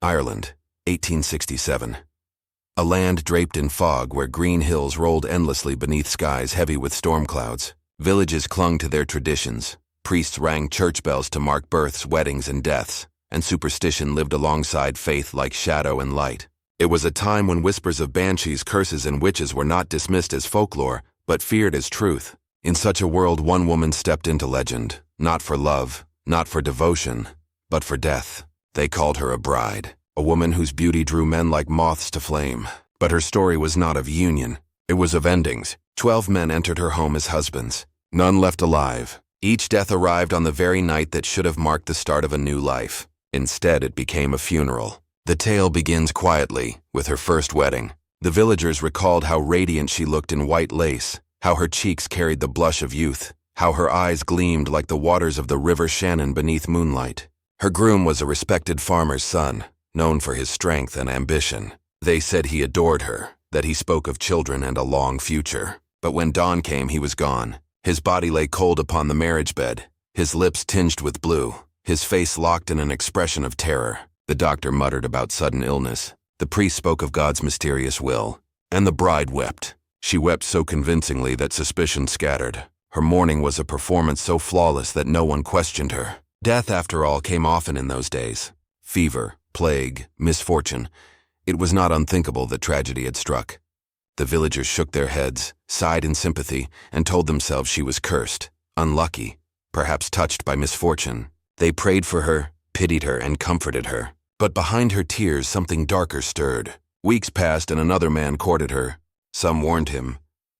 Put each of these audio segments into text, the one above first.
Ireland, 1867. A land draped in fog where green hills rolled endlessly beneath skies heavy with storm clouds. Villages clung to their traditions. Priests rang church bells to mark births, weddings, and deaths, and superstition lived alongside faith like shadow and light. It was a time when whispers of banshees, curses, and witches were not dismissed as folklore, but feared as truth. In such a world, one woman stepped into legend, not for love, not for devotion, but for death. They called her a bride, a woman whose beauty drew men like moths to flame. But her story was not of union. It was of endings. 12 men entered her home as husbands. None left alive. Each death arrived on the very night that should have marked the start of a new life. Instead, it became a funeral. The tale begins quietly, with her first wedding. The villagers recalled how radiant she looked in white lace, how her cheeks carried the blush of youth, how her eyes gleamed like the waters of the River Shannon beneath moonlight. Her groom was a respected farmer's son, known for his strength and ambition. They said he adored her, that he spoke of children and a long future. But when dawn came, he was gone. His body lay cold upon the marriage bed, his lips tinged with blue, his face locked in an expression of terror. The doctor muttered about sudden illness. The priest spoke of God's mysterious will. And the bride wept. She wept so convincingly that suspicion scattered. Her mourning was a performance so flawless that no one questioned her. Death, after all, came often in those days. Fever, plague, misfortune. It was not unthinkable that tragedy had struck. The villagers shook their heads, sighed in sympathy, and told themselves she was cursed, unlucky, perhaps touched by misfortune. They prayed for her, pitied her, and comforted her. But behind her tears, something darker stirred. Weeks passed and another man courted her. Some warned him.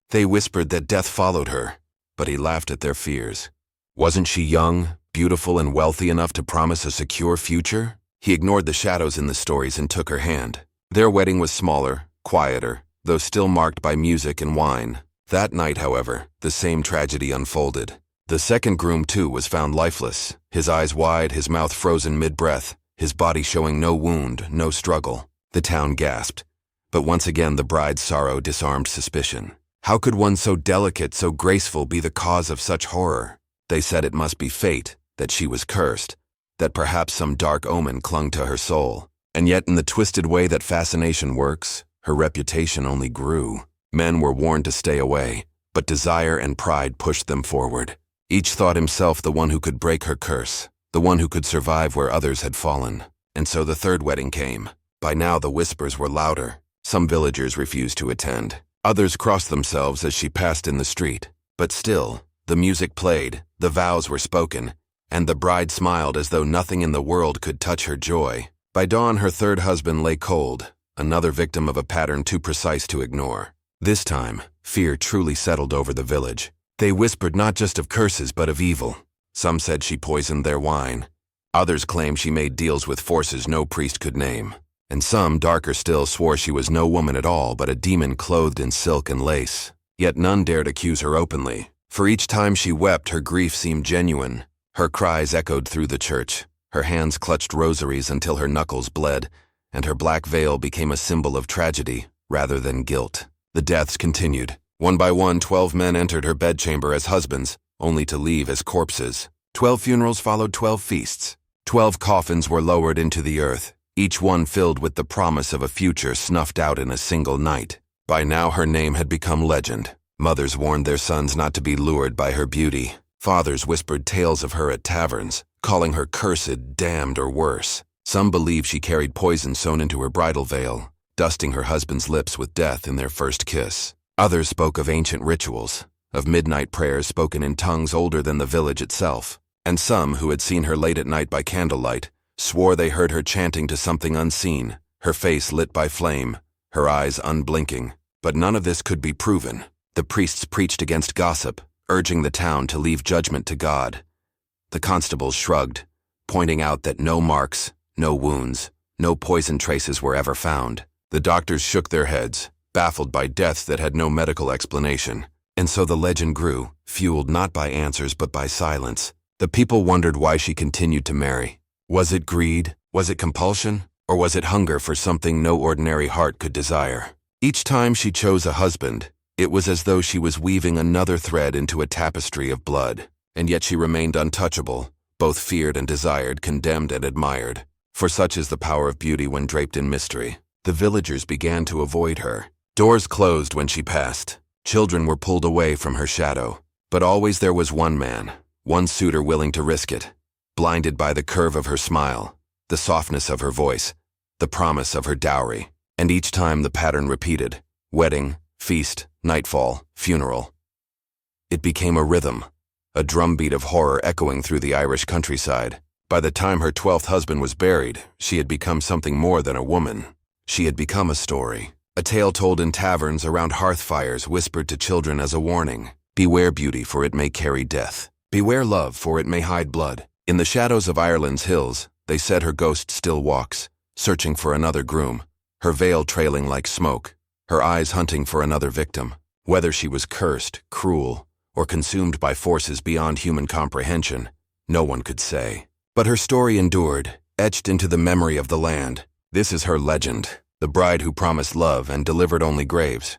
They whispered that death followed her, but he laughed at their fears. Wasn't she young, beautiful, and wealthy enough to promise a secure future? He ignored the shadows in the stories and took her hand. Their wedding was smaller, quieter, though still marked by music and wine. That night, however, the same tragedy unfolded. The second groom, too, was found lifeless, his eyes wide, his mouth frozen mid-breath, his body showing no wound, no struggle. The town gasped. But once again the bride's sorrow disarmed suspicion. How could one so delicate, so graceful, be the cause of such horror? They said it must be fate, that she was cursed, that perhaps some dark omen clung to her soul. And yet, in the twisted way that fascination works, her reputation only grew. Men were warned to stay away, but desire and pride pushed them forward. Each thought himself the one who could break her curse, the one who could survive where others had fallen. And so the third wedding came. By now the whispers were louder. Some villagers refused to attend. Others crossed themselves as she passed in the street. But still, the music played, the vows were spoken, and the bride smiled as though nothing in the world could touch her joy. By dawn, her third husband lay cold, another victim of a pattern too precise to ignore. This time, fear truly settled over the village. They whispered not just of curses but of evil. Some said she poisoned their wine. Others claimed she made deals with forces no priest could name. And some, darker still, swore she was no woman at all but a demon clothed in silk and lace. Yet none dared accuse her openly, for each time she wept her grief seemed genuine. Her cries echoed through the church. Her hands clutched rosaries until her knuckles bled, and her black veil became a symbol of tragedy rather than guilt. The deaths continued. One by one, 12 men entered her bedchamber as husbands, only to leave as corpses. 12 funerals followed 12 feasts. 12 coffins were lowered into the earth, each one filled with the promise of a future snuffed out in a single night. By now her name had become legend. Mothers warned their sons not to be lured by her beauty. Fathers whispered tales of her at taverns, calling her cursed, damned, or worse. Some believed she carried poison sewn into her bridal veil, dusting her husband's lips with death in their first kiss. Others spoke of ancient rituals, of midnight prayers spoken in tongues older than the village itself. And some, who had seen her late at night by candlelight, swore they heard her chanting to something unseen, her face lit by flame, her eyes unblinking. But none of this could be proven. The priests preached against gossip, urging the town to leave judgment to God. The constables shrugged, pointing out that no marks, no wounds, no poison traces were ever found. The doctors shook their heads, baffled by deaths that had no medical explanation. And so the legend grew, fueled not by answers but by silence. The people wondered why she continued to marry. Was it greed? Was it compulsion? Or was it hunger for something no ordinary heart could desire? Each time she chose a husband, it was as though she was weaving another thread into a tapestry of blood. And yet she remained untouchable, both feared and desired, condemned and admired. For such is the power of beauty when draped in mystery. The villagers began to avoid her. Doors closed when she passed. Children were pulled away from her shadow. But always there was one man, one suitor willing to risk it, blinded by the curve of her smile, the softness of her voice, the promise of her dowry. And each time the pattern repeated: wedding, feast, nightfall, funeral. It became a rhythm, a drumbeat of horror echoing through the Irish countryside. By the time her 12th husband was buried, she had become something more than a woman. She had become a story, a tale told in taverns around hearth fires, whispered to children as a warning. Beware beauty, for it may carry death. Beware love, for it may hide blood. In the shadows of Ireland's hills, they said her ghost still walks, searching for another groom, her veil trailing like smoke, her eyes hunting for another victim. Whether she was cursed, cruel, or consumed by forces beyond human comprehension, no one could say. But her story endured, etched into the memory of the land. This is her legend, the bride who promised love and delivered only graves.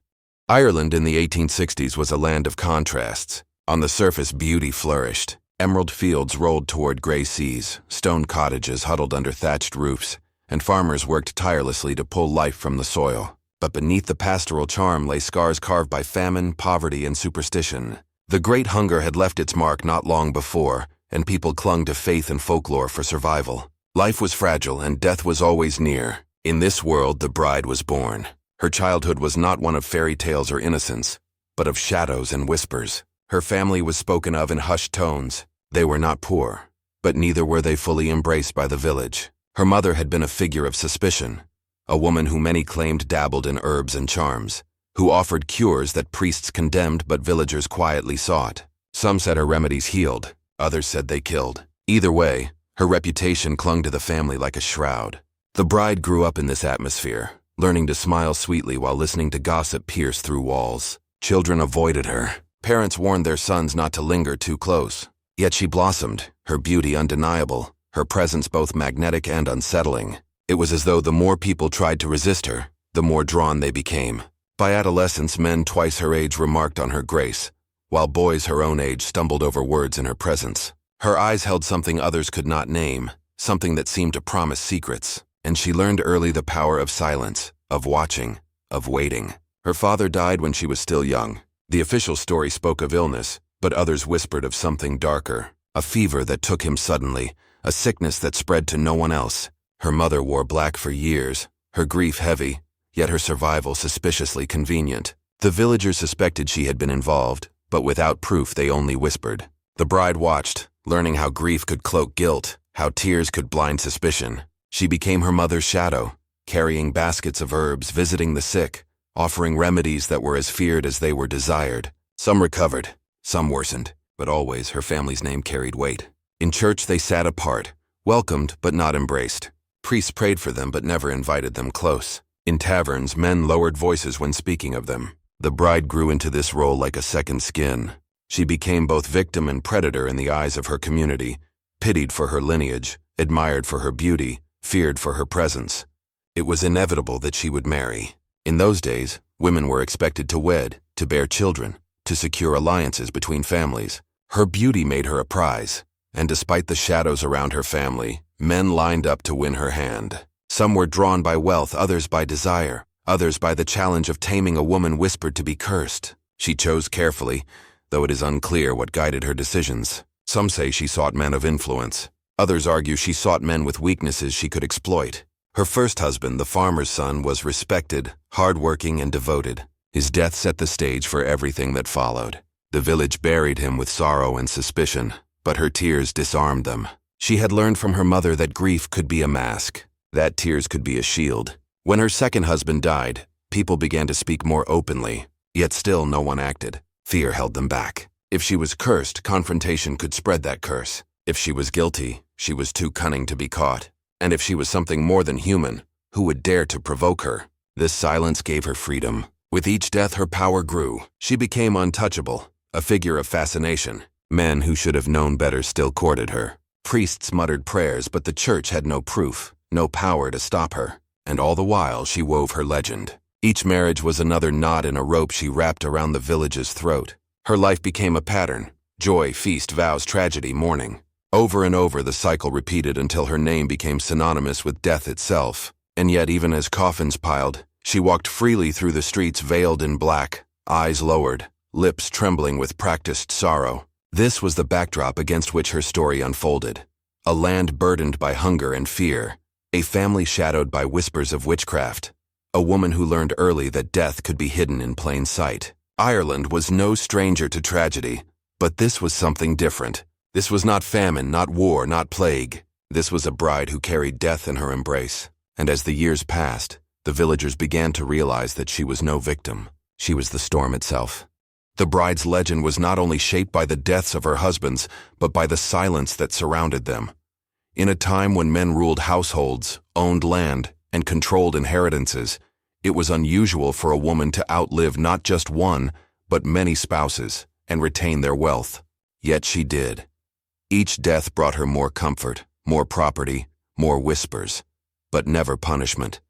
Ireland in the 1860s was a land of contrasts. On the surface, beauty flourished. Emerald fields rolled toward gray seas, stone cottages huddled under thatched roofs, and farmers worked tirelessly to pull life from the soil. But beneath the pastoral charm lay scars carved by famine, poverty, and superstition. The Great Hunger had left its mark not long before, and people clung to faith and folklore for survival. Life was fragile, and death was always near. In this world, the bride was born. Her childhood was not one of fairy tales or innocence, but of shadows and whispers. Her family was spoken of in hushed tones. They were not poor, but neither were they fully embraced by the village. Her mother had been a figure of suspicion, a woman who many claimed dabbled in herbs and charms, who offered cures that priests condemned but villagers quietly sought. Some said her remedies healed, others said they killed. Either way, her reputation clung to the family like a shroud. The bride grew up in this atmosphere, learning to smile sweetly while listening to gossip pierce through walls. Children avoided her. Parents warned their sons not to linger too close. Yet she blossomed, her beauty undeniable, her presence both magnetic and unsettling. It was as though the more people tried to resist her, the more drawn they became. By adolescence, men twice her age remarked on her grace, while boys her own age stumbled over words in her presence. Her eyes held something others could not name, something that seemed to promise secrets. And she learned early the power of silence, of watching, of waiting. Her father died when she was still young. The official story spoke of illness, but others whispered of something darker. A fever that took him suddenly, a sickness that spread to no one else. Her mother wore black for years, her grief heavy, yet her survival suspiciously convenient. The villagers suspected she had been involved, but without proof they only whispered. The bride watched, learning how grief could cloak guilt, how tears could blind suspicion. She became her mother's shadow, carrying baskets of herbs, visiting the sick, offering remedies that were as feared as they were desired. Some recovered, some worsened, but always her family's name carried weight. In church they sat apart, welcomed but not embraced. Priests prayed for them but never invited them close. In taverns, men lowered voices when speaking of them. The bride grew into this role like a second skin. She became both victim and predator in the eyes of her community, pitied for her lineage, admired for her beauty, feared for her presence. It was inevitable that she would marry. In those days, women were expected to wed, to bear children, to secure alliances between families. Her beauty made her a prize, and despite the shadows around her family, men lined up to win her hand. Some were drawn by wealth, others by desire, others by the challenge of taming a woman whispered to be cursed. She chose carefully, though it is unclear what guided her decisions. Some say she sought men of influence. Others argue she sought men with weaknesses she could exploit. Her first husband, the farmer's son, was respected, hard-working, and devoted. His death set the stage for everything that followed. The village buried him with sorrow and suspicion, but her tears disarmed them. She had learned from her mother that grief could be a mask, that tears could be a shield. When her second husband died, people began to speak more openly, yet still no one acted. Fear held them back. If she was cursed, confrontation could spread that curse. If she was guilty, she was too cunning to be caught. And if she was something more than human, who would dare to provoke her? This silence gave her freedom. With each death, her power grew. She became untouchable, a figure of fascination. Men who should have known better still courted her. Priests muttered prayers, but the church had no proof, no power to stop her. And all the while, she wove her legend. Each marriage was another knot in a rope she wrapped around the village's throat. Her life became a pattern: joy, feast, vows, tragedy, mourning. Over and over the cycle repeated until her name became synonymous with death itself. And yet, even as coffins piled, she walked freely through the streets veiled in black, eyes lowered, lips trembling with practiced sorrow. This was the backdrop against which her story unfolded. A land burdened by hunger and fear, a family shadowed by whispers of witchcraft, a woman who learned early that death could be hidden in plain sight. Ireland was no stranger to tragedy, but this was something different. This was not famine, not war, not plague. This was a bride who carried death in her embrace. And as the years passed, the villagers began to realize that she was no victim. She was the storm itself. The bride's legend was not only shaped by the deaths of her husbands, but by the silence that surrounded them. In a time when men ruled households, owned land, and controlled inheritances, it was unusual for a woman to outlive not just one, but many spouses, and retain their wealth. Yet she did. Each death brought her more comfort, more property, more whispers, but never punishment.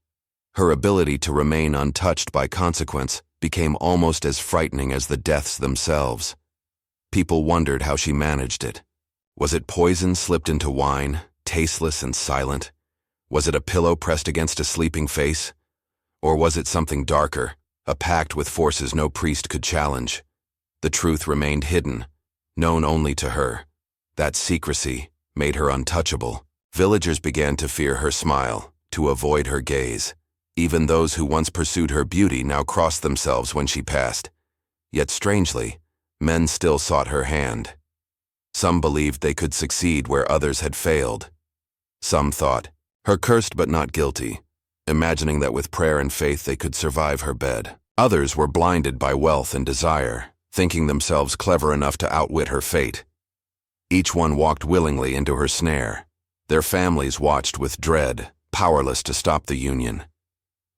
Her ability to remain untouched by consequence became almost as frightening as the deaths themselves. People wondered how she managed it. Was it poison slipped into wine, tasteless and silent? Was it a pillow pressed against a sleeping face? Or was it something darker, a pact with forces no priest could challenge? The truth remained hidden, known only to her. That secrecy made her untouchable. Villagers began to fear her smile, to avoid her gaze. Even those who once pursued her beauty now crossed themselves when she passed. Yet strangely, men still sought her hand. Some believed they could succeed where others had failed. Some thought her cursed but not guilty, imagining that with prayer and faith they could survive her bed. Others were blinded by wealth and desire, thinking themselves clever enough to outwit her fate. Each one walked willingly into her snare. Their families watched with dread, powerless to stop the union.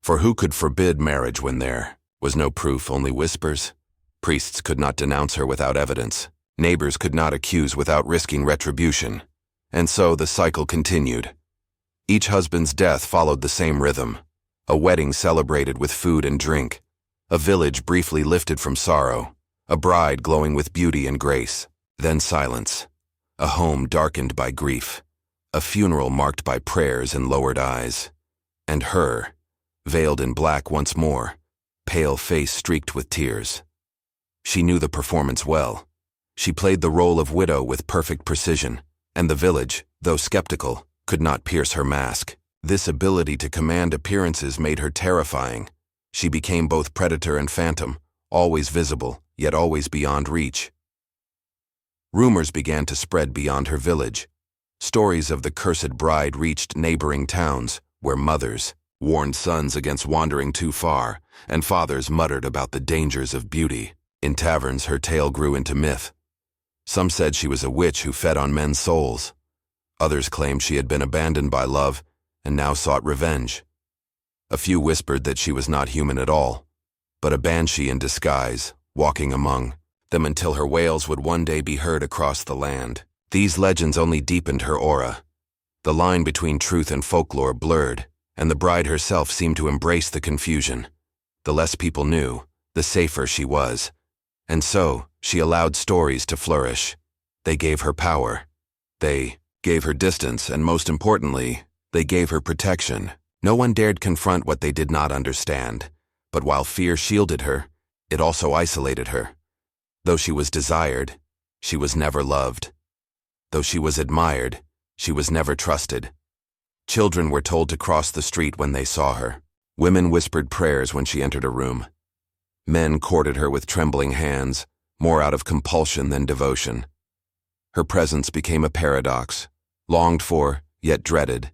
For who could forbid marriage when there was no proof, only whispers? Priests could not denounce her without evidence. Neighbors could not accuse without risking retribution. And so the cycle continued. Each husband's death followed the same rhythm. A wedding celebrated with food and drink. A village briefly lifted from sorrow. A bride glowing with beauty and grace. Then silence. A home darkened by grief. A funeral marked by prayers and lowered eyes. And her, veiled in black once more, pale face streaked with tears. She knew the performance well. She played the role of widow with perfect precision, and the village, though skeptical, could not pierce her mask. This ability to command appearances made her terrifying. She became both predator and phantom, always visible, yet always beyond reach. Rumors began to spread beyond her village. Stories of the cursed bride reached neighboring towns, where mothers warned sons against wandering too far, and fathers muttered about the dangers of beauty. In taverns, her tale grew into myth. Some said she was a witch who fed on men's souls. Others claimed she had been abandoned by love and now sought revenge. A few whispered that she was not human at all, but a banshee in disguise, walking among them until her wails would one day be heard across the land. These legends only deepened her aura. The line between truth and folklore blurred, and the bride herself seemed to embrace the confusion. The less people knew, the safer she was. And so, she allowed stories to flourish. They gave her power. They gave her distance, and most importantly, they gave her protection. No one dared confront what they did not understand. But while fear shielded her, it also isolated her. Though she was desired, she was never loved. Though she was admired, she was never trusted. Children were told to cross the street when they saw her. Women whispered prayers when she entered a room. Men courted her with trembling hands, more out of compulsion than devotion. Her presence became a paradox, longed for, yet dreaded,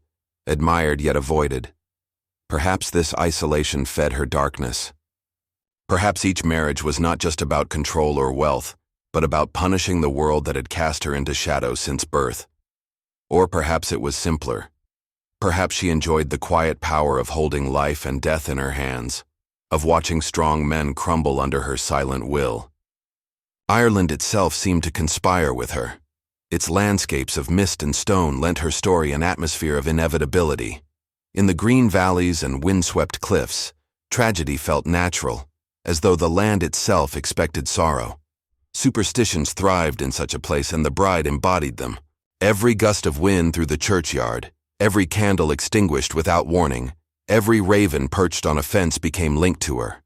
admired yet avoided. Perhaps this isolation fed her darkness. Perhaps each marriage was not just about control or wealth, but about punishing the world that had cast her into shadow since birth. Or perhaps it was simpler. Perhaps she enjoyed the quiet power of holding life and death in her hands, of watching strong men crumble under her silent will. Ireland itself seemed to conspire with her. Its landscapes of mist and stone lent her story an atmosphere of inevitability. In the green valleys and windswept cliffs, tragedy felt natural, as though the land itself expected sorrow. Superstitions thrived in such a place, and the bride embodied them. Every gust of wind through the churchyard, every candle extinguished without warning, every raven perched on a fence became linked to her.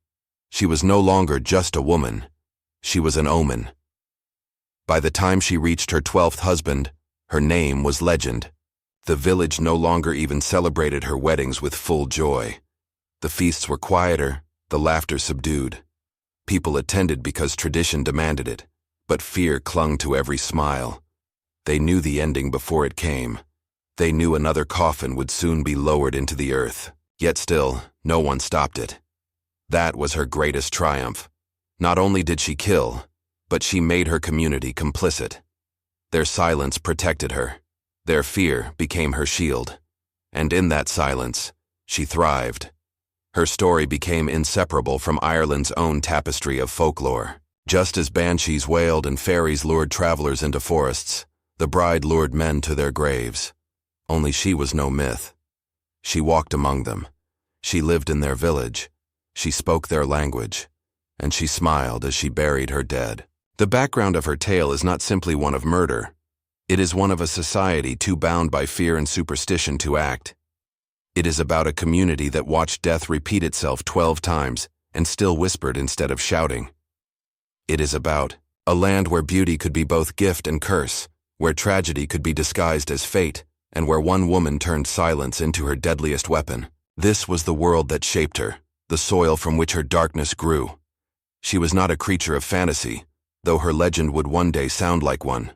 She was no longer just a woman. She was an omen. By the time she reached her 12th husband, her name was legend. The village no longer even celebrated her weddings with full joy. The feasts were quieter, the laughter subdued. People attended because tradition demanded it, but fear clung to every smile. They knew the ending before it came. They knew another coffin would soon be lowered into the earth. Yet still, no one stopped it. That was her greatest triumph. Not only did she kill, but she made her community complicit. Their silence protected her. Their fear became her shield. And in that silence, she thrived. Her story became inseparable from Ireland's own tapestry of folklore. Just as banshees wailed and fairies lured travelers into forests, the bride lured men to their graves. Only she was no myth. She walked among them. She lived in their village. She spoke their language. And she smiled as she buried her dead. The background of her tale is not simply one of murder. It is one of a society too bound by fear and superstition to act. It is about a community that watched death repeat itself 12 times and still whispered instead of shouting. It is about a land where beauty could be both gift and curse, where tragedy could be disguised as fate, and where one woman turned silence into her deadliest weapon. This was the world that shaped her, the soil from which her darkness grew. She was not a creature of fantasy, though her legend would one day sound like one.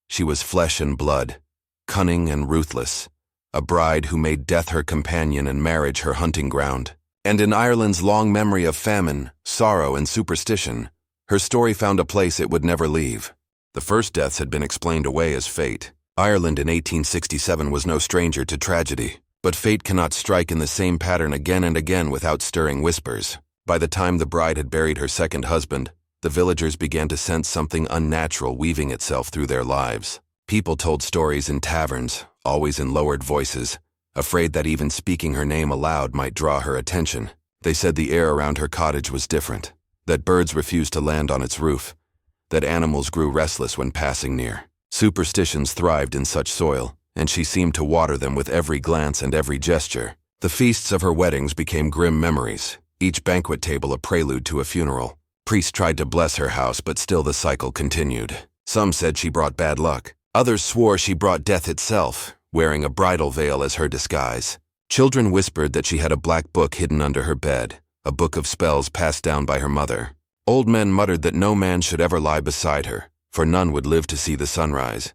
She was flesh and blood, cunning and ruthless, a bride who made death her companion and marriage her hunting ground. And in Ireland's long memory of famine, sorrow, and superstition, her story found a place it would never leave. The first deaths had been explained away as fate. Ireland in 1867 was no stranger to tragedy, but fate cannot strike in the same pattern again and again without stirring whispers. By the time the bride had buried her second husband, the villagers began to sense something unnatural weaving itself through their lives. People told stories in taverns, always in lowered voices, afraid that even speaking her name aloud might draw her attention. They said the air around her cottage was different, that birds refused to land on its roof, that animals grew restless when passing near. Superstitions thrived in such soil, and she seemed to water them with every glance and every gesture. The feasts of her weddings became grim memories, each banquet table a prelude to a funeral. Priests tried to bless her house, but still the cycle continued. Some said she brought bad luck. Others swore she brought death itself, wearing a bridal veil as her disguise. Children whispered that she had a black book hidden under her bed, a book of spells passed down by her mother. Old men muttered that no man should ever lie beside her, for none would live to see the sunrise.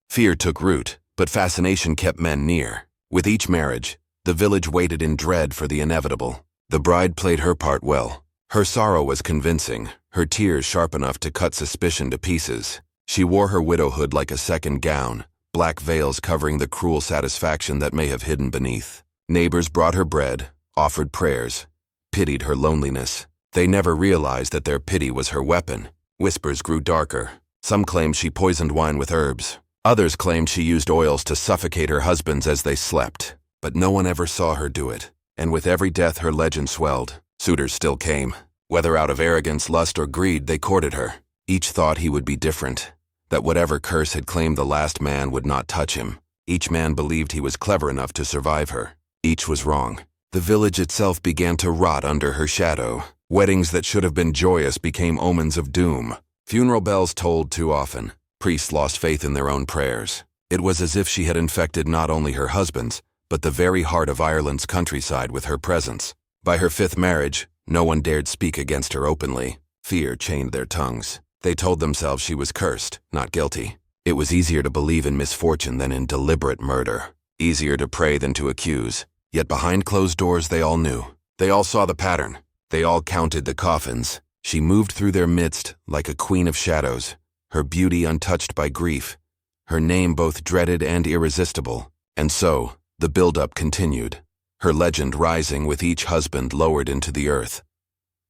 Fear took root, but fascination kept men near. With each marriage, the village waited in dread for the inevitable. The bride played her part well. Her sorrow was convincing, her tears sharp enough to cut suspicion to pieces. She wore her widowhood like a second gown, black veils covering the cruel satisfaction that may have hidden beneath. Neighbors brought her bread, offered prayers, pitied her loneliness. They never realized that their pity was her weapon. Whispers grew darker. Some claimed she poisoned wine with herbs. Others claimed she used oils to suffocate her husbands as they slept. But no one ever saw her do it. And with every death her legend swelled. Suitors still came. Whether out of arrogance, lust, or greed, they courted her. Each thought he would be different, that whatever curse had claimed the last man would not touch him. Each man believed he was clever enough to survive her. Each was wrong. The village itself began to rot under her shadow. Weddings that should have been joyous became omens of doom. Funeral bells tolled too often. Priests lost faith in their own prayers. It was as if she had infected not only her husbands, but the very heart of Ireland's countryside with her presence. By her fifth marriage, no one dared speak against her openly. Fear chained their tongues. They told themselves she was cursed, not guilty. It was easier to believe in misfortune than in deliberate murder. Easier to pray than to accuse. Yet behind closed doors they all knew. They all saw the pattern. They all counted the coffins. She moved through their midst like a queen of shadows, her beauty untouched by grief, her name both dreaded and irresistible. And so, the build-up continued, her legend rising with each husband lowered into the earth.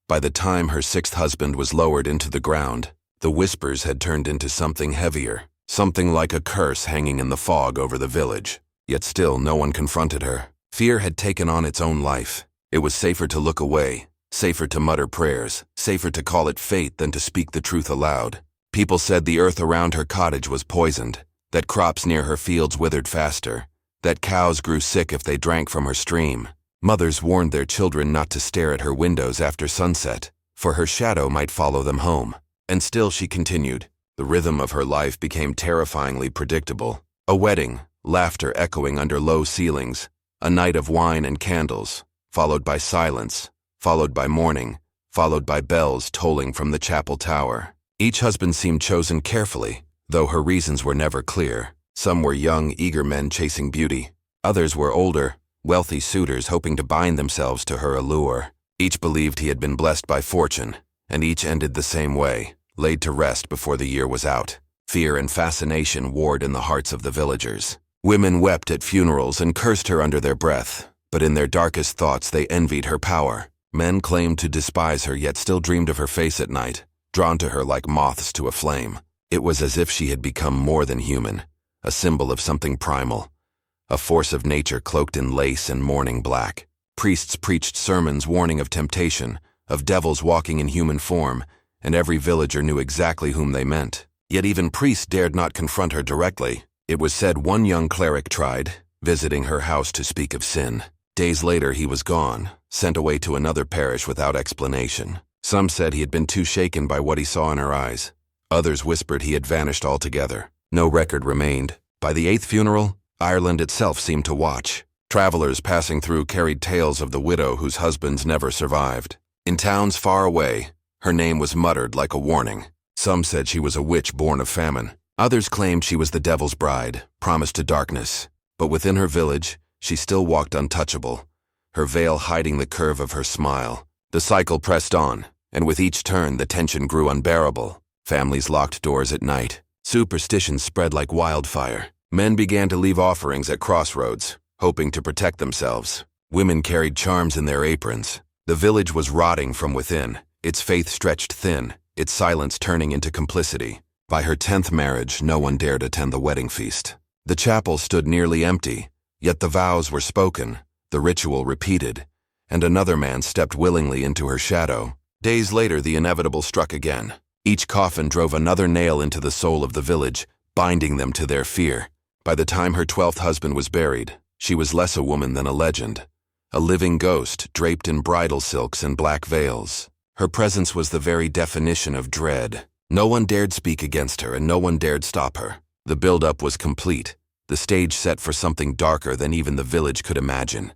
By the time her sixth husband was lowered into the ground, the whispers had turned into something heavier, something like a curse hanging in the fog over the village. Yet still no one confronted her. Fear had taken on its own life. It was safer to look away, safer to mutter prayers, safer to call it fate than to speak the truth aloud. People said the earth around her cottage was poisoned, that crops near her fields withered faster, that cows grew sick if they drank from her stream. Mothers warned their children not to stare at her windows after sunset, for her shadow might follow them home. And still she continued. The rhythm of her life became terrifyingly predictable. A wedding, laughter echoing under low ceilings, a night of wine and candles, followed by silence, followed by mourning, followed by bells tolling from the chapel tower. Each husband seemed chosen carefully, though her reasons were never clear. Some were young, eager men chasing beauty. Others were older, wealthy suitors hoping to bind themselves to her allure. Each believed he had been blessed by fortune, and each ended the same way, laid to rest before the year was out. Fear and fascination warred in the hearts of the villagers. Women wept at funerals and cursed her under their breath, but in their darkest thoughts they envied her power. Men claimed to despise her yet still dreamed of her face at night, drawn to her like moths to a flame. It was as if she had become more than human, a symbol of something primal, a force of nature cloaked in lace and mourning black. Priests preached sermons warning of temptation, of devils walking in human form, and every villager knew exactly whom they meant. Yet even priests dared not confront her directly. It was said one young cleric tried, visiting her house to speak of sin. Days later he was gone, sent away to another parish without explanation. Some said he had been too shaken by what he saw in her eyes. Others whispered he had vanished altogether. No record remained. By the 8th funeral, Ireland itself seemed to watch. Travelers passing through carried tales of the widow whose husbands never survived. In towns far away, her name was muttered like a warning. Some said she was a witch born of famine. Others claimed she was the devil's bride, promised to darkness. But within her village, she still walked untouchable, her veil hiding the curve of her smile. The cycle pressed on, and with each turn the tension grew unbearable. Families locked doors at night. Superstitions spread like wildfire. Men began to leave offerings at crossroads, hoping to protect themselves. Women carried charms in their aprons. The village was rotting from within, its faith stretched thin, its silence turning into complicity. By her 10th marriage, no one dared attend the wedding feast. The chapel stood nearly empty, yet the vows were spoken, the ritual repeated, and another man stepped willingly into her shadow. Days later, the inevitable struck again. Each coffin drove another nail into the soul of the village, binding them to their fear. By the time her 12th husband was buried, she was less a woman than a legend, a living ghost draped in bridal silks and black veils. Her presence was the very definition of dread. No one dared speak against her, and no one dared stop her. The build-up was complete, the stage set for something darker than even the village could imagine.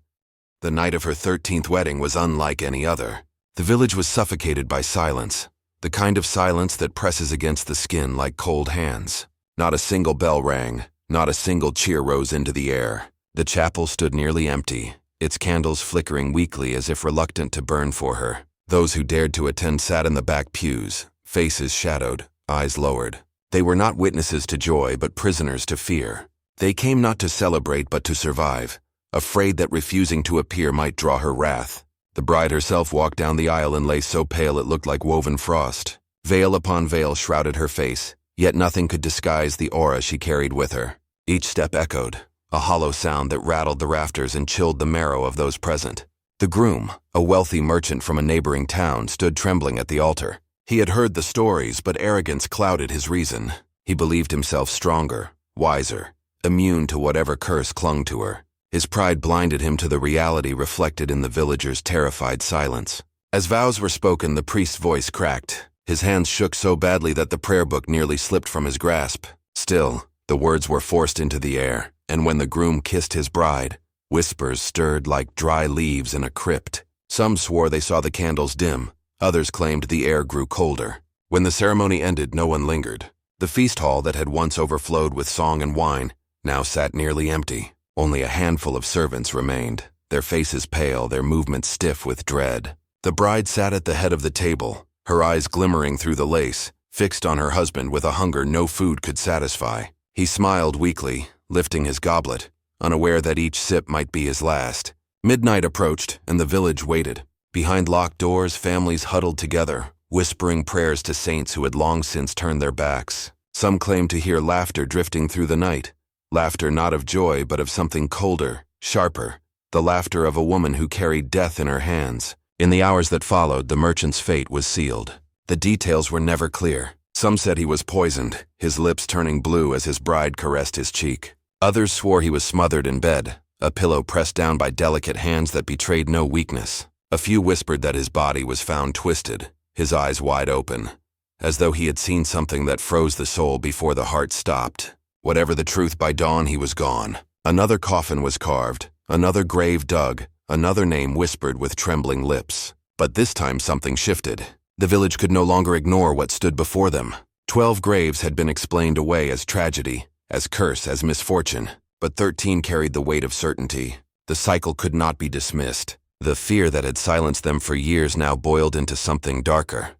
The night of her 13th wedding was unlike any other. The village was suffocated by silence, the kind of silence that presses against the skin like cold hands. Not a single bell rang, not a single cheer rose into the air. The chapel stood nearly empty, its candles flickering weakly as if reluctant to burn for her. Those who dared to attend sat in the back pews, faces shadowed, eyes lowered. They were not witnesses to joy, but prisoners to fear. They came not to celebrate, but to survive, afraid that refusing to appear might draw her wrath. The bride herself walked down the aisle and lay so pale it looked like woven frost. Veil upon veil shrouded her face, yet nothing could disguise the aura she carried with her. Each step echoed, a hollow sound that rattled the rafters and chilled the marrow of those present. The groom, a wealthy merchant from a neighboring town, stood trembling at the altar. He had heard the stories, but arrogance clouded his reason. He believed himself stronger, wiser, immune to whatever curse clung to her. His pride blinded him to the reality reflected in the villagers' terrified silence. As vows were spoken, the priest's voice cracked. His hands shook so badly that the prayer book nearly slipped from his grasp. Still, the words were forced into the air, and when the groom kissed his bride, whispers stirred like dry leaves in a crypt. Some swore they saw the candles dim. Others claimed the air grew colder. When the ceremony ended, no one lingered. The feast hall that had once overflowed with song and wine now sat nearly empty. Only a handful of servants remained, their faces pale, their movements stiff with dread. The bride sat at the head of the table, her eyes glimmering through the lace, fixed on her husband with a hunger no food could satisfy. He smiled weakly, lifting his goblet, unaware that each sip might be his last. Midnight approached, and the village waited. Behind locked doors, families huddled together, whispering prayers to saints who had long since turned their backs. Some claimed to hear laughter drifting through the night, laughter not of joy but of something colder, sharper, the laughter of a woman who carried death in her hands. In the hours that followed, the merchant's fate was sealed. The details were never clear. Some said he was poisoned, his lips turning blue as his bride caressed his cheek. Others swore he was smothered in bed, a pillow pressed down by delicate hands that betrayed no weakness. A few whispered that his body was found twisted, his eyes wide open, as though he had seen something that froze the soul before the heart stopped. Whatever the truth, by dawn he was gone. Another coffin was carved, another grave dug, another name whispered with trembling lips. But this time something shifted. The village could no longer ignore what stood before them. 12 graves had been explained away as tragedy, as curse, as misfortune, but 13 carried the weight of certainty. The cycle could not be dismissed. The fear that had silenced them for years now boiled into something darker.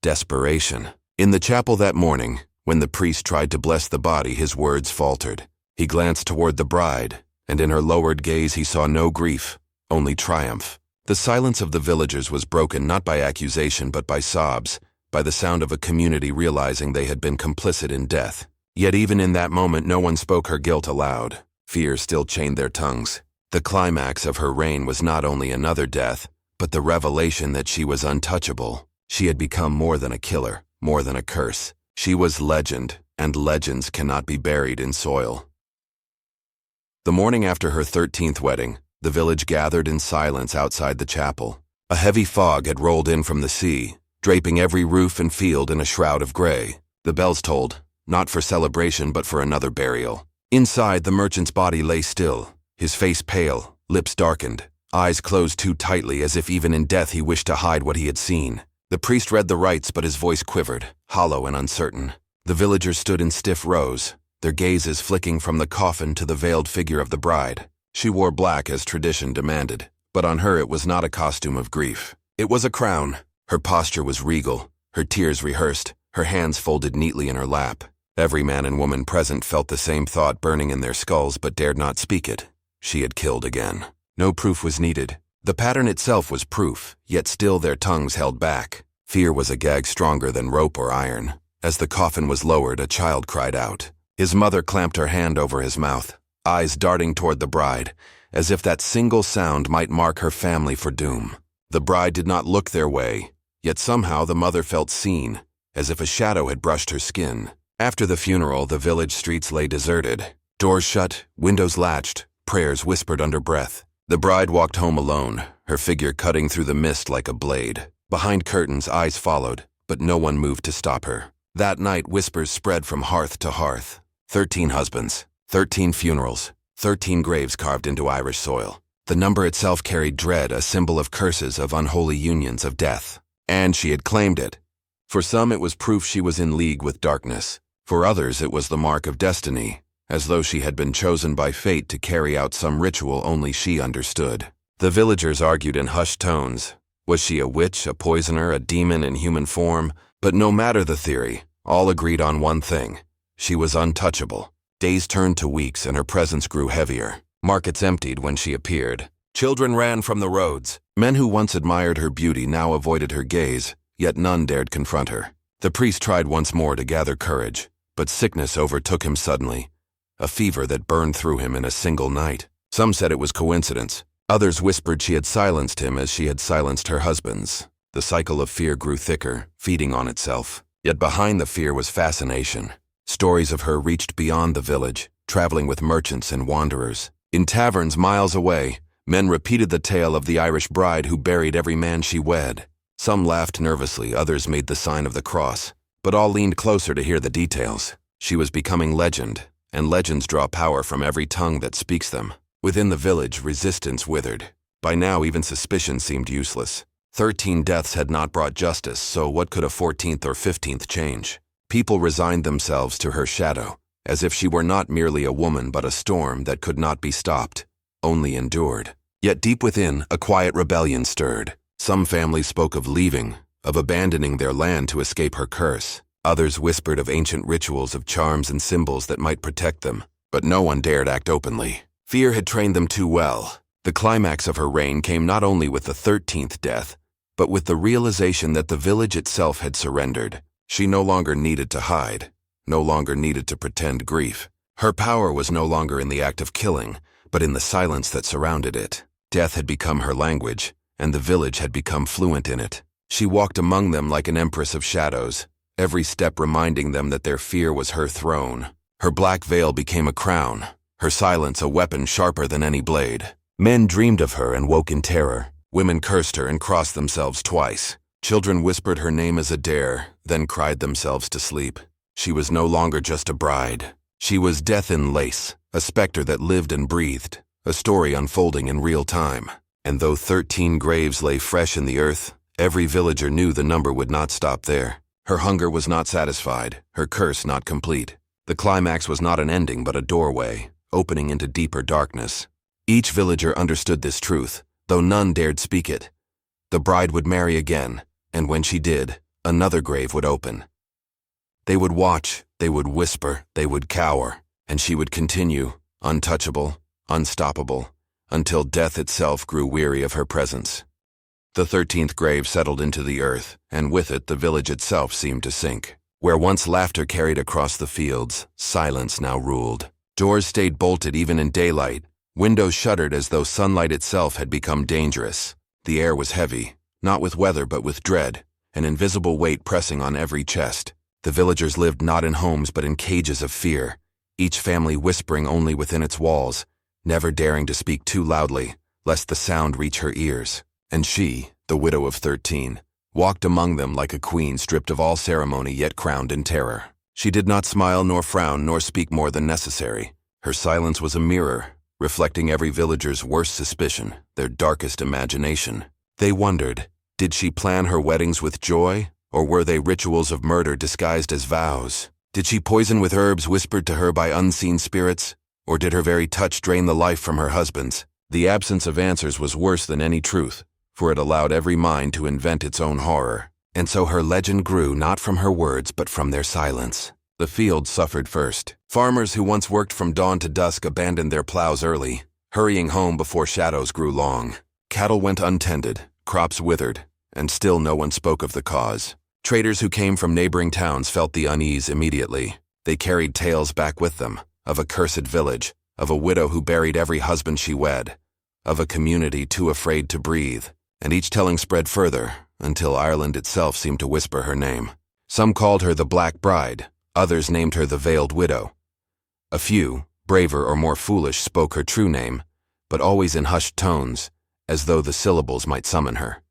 Desperation. In the chapel that morning, when the priest tried to bless the body, his words faltered. He glanced toward the bride, and in her lowered gaze he saw no grief, only triumph. The silence of the villagers was broken not by accusation but by sobs, by the sound of a community realizing they had been complicit in death. Yet even in that moment no one spoke her guilt aloud. Fear still chained their tongues. The climax of her reign was not only another death, but the revelation that she was untouchable. She had become more than a killer, more than a curse. She was legend, and legends cannot be buried in soil. The morning after her 13th wedding, the village gathered in silence outside the chapel. A heavy fog had rolled in from the sea, draping every roof and field in a shroud of gray. The bells tolled, not for celebration but for another burial. Inside, the merchant's body lay still, his face pale, lips darkened, eyes closed too tightly as if even in death he wished to hide what he had seen. The priest read the rites, but his voice quivered, hollow and uncertain. The villagers stood in stiff rows, their gazes flicking from the coffin to the veiled figure of the bride. She wore black as tradition demanded, but on her it was not a costume of grief. It was a crown. Her posture was regal, her tears rehearsed, her hands folded neatly in her lap. Every man and woman present felt the same thought burning in their skulls but dared not speak it. She had killed again. No proof was needed. The pattern itself was proof, yet still their tongues held back. Fear was a gag stronger than rope or iron. As the coffin was lowered, a child cried out. His mother clamped her hand over his mouth, eyes darting toward the bride, as if that single sound might mark her family for doom. The bride did not look their way, yet somehow the mother felt seen, as if a shadow had brushed her skin. After the funeral, the village streets lay deserted. Doors shut, windows latched, prayers whispered under breath. The bride walked home alone, her figure cutting through the mist like a blade. Behind curtains, eyes followed, but no one moved to stop her. That night, whispers spread from hearth to hearth. 13 husbands, 13 funerals, 13 graves carved into Irish soil. The number itself carried dread, a symbol of curses, of unholy unions, of death. And she had claimed it. For some, it was proof she was in league with darkness. For others, it was the mark of destiny, as though she had been chosen by fate to carry out some ritual only she understood. The villagers argued in hushed tones. Was she a witch, a poisoner, a demon in human form? But no matter the theory, all agreed on one thing. She was untouchable. Days turned to weeks and her presence grew heavier. Markets emptied when she appeared. Children ran from the roads. Men who once admired her beauty now avoided her gaze, yet none dared confront her. The priest tried once more to gather courage, but sickness overtook him suddenly, a fever that burned through him in a single night. Some said it was coincidence. Others whispered she had silenced him as she had silenced her husbands. The cycle of fear grew thicker, feeding on itself. Yet behind the fear was fascination. Stories of her reached beyond the village, traveling with merchants and wanderers. In taverns miles away, men repeated the tale of the Irish bride who buried every man she wed. Some laughed nervously, others made the sign of the cross, but all leaned closer to hear the details. She was becoming legend, and legends draw power from every tongue that speaks them. Within the village, resistance withered. By now, even suspicion seemed useless. 13 deaths had not brought justice, so what could a 14th or 15th change? People resigned themselves to her shadow, as if she were not merely a woman but a storm that could not be stopped, only endured. Yet deep within, a quiet rebellion stirred. Some families spoke of leaving, of abandoning their land to escape her curse. Others whispered of ancient rituals, of charms and symbols that might protect them, but no one dared act openly. Fear had trained them too well. The climax of her reign came not only with the 13th death, but with the realization that the village itself had surrendered. She no longer needed to hide, no longer needed to pretend grief. Her power was no longer in the act of killing, but in the silence that surrounded it. Death had become her language, and the village had become fluent in it. She walked among them like an empress of shadows, every step reminding them that their fear was her throne. Her black veil became a crown, her silence a weapon sharper than any blade. Men dreamed of her and woke in terror. Women cursed her and crossed themselves twice. Children whispered her name as a dare, then cried themselves to sleep. She was no longer just a bride. She was death in lace, a specter that lived and breathed, a story unfolding in real time. And though 13 graves lay fresh in the earth, every villager knew the number would not stop there. Her hunger was not satisfied, her curse not complete. The climax was not an ending but a doorway, opening into deeper darkness. Each villager understood this truth, though none dared speak it. The bride would marry again, and when she did, another grave would open. They would watch, they would whisper, they would cower, and she would continue, untouchable, unstoppable, until death itself grew weary of her presence. The 13th grave settled into the earth, and with it the village itself seemed to sink. Where once laughter carried across the fields, silence now ruled. Doors stayed bolted even in daylight. Windows shuttered as though sunlight itself had become dangerous. The air was heavy, not with weather but with dread, an invisible weight pressing on every chest. The villagers lived not in homes but in cages of fear, each family whispering only within its walls, never daring to speak too loudly, lest the sound reach her ears. And she, the widow of 13, walked among them like a queen stripped of all ceremony yet crowned in terror. She did not smile nor frown nor speak more than necessary. Her silence was a mirror, reflecting every villager's worst suspicion, their darkest imagination. They wondered, did she plan her weddings with joy, or were they rituals of murder disguised as vows? Did she poison with herbs whispered to her by unseen spirits, or did her very touch drain the life from her husband's? The absence of answers was worse than any truth, for it allowed every mind to invent its own horror. And so her legend grew not from her words but from their silence. The fields suffered first. Farmers who once worked from dawn to dusk abandoned their plows early, hurrying home before shadows grew long. Cattle went untended, crops withered, and still no one spoke of the cause. Traders who came from neighboring towns felt the unease immediately. They carried tales back with them, of a cursed village, of a widow who buried every husband she wed, of a community too afraid to breathe, and each telling spread further, until Ireland itself seemed to whisper her name. Some called her the Black Bride, others named her the Veiled Widow. A few, braver or more foolish, spoke her true name, but always in hushed tones, as though the syllables might summon her.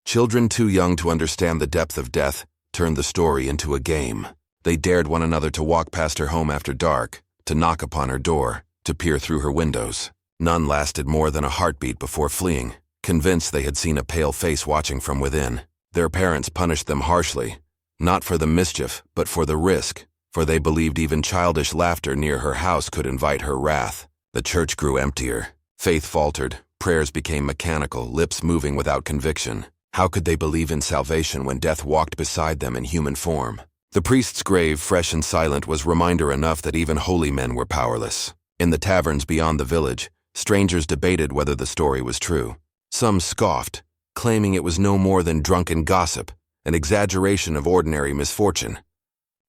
Children too young to understand the depth of death turned the story into a game. They dared one another to walk past her home after dark, to knock upon her door, to peer through her windows. None lasted more than a heartbeat before fleeing, convinced they had seen a pale face watching from within. Their parents punished them harshly, not for the mischief, but for the risk, for they believed even childish laughter near her house could invite her wrath. The church grew emptier. Faith faltered, prayers became mechanical, lips moving without conviction. How could they believe in salvation when death walked beside them in human form? The priest's grave, fresh and silent, was reminder enough that even holy men were powerless. In the taverns beyond the village, strangers debated whether the story was true. Some scoffed, claiming it was no more than drunken gossip, an exaggeration of ordinary misfortune.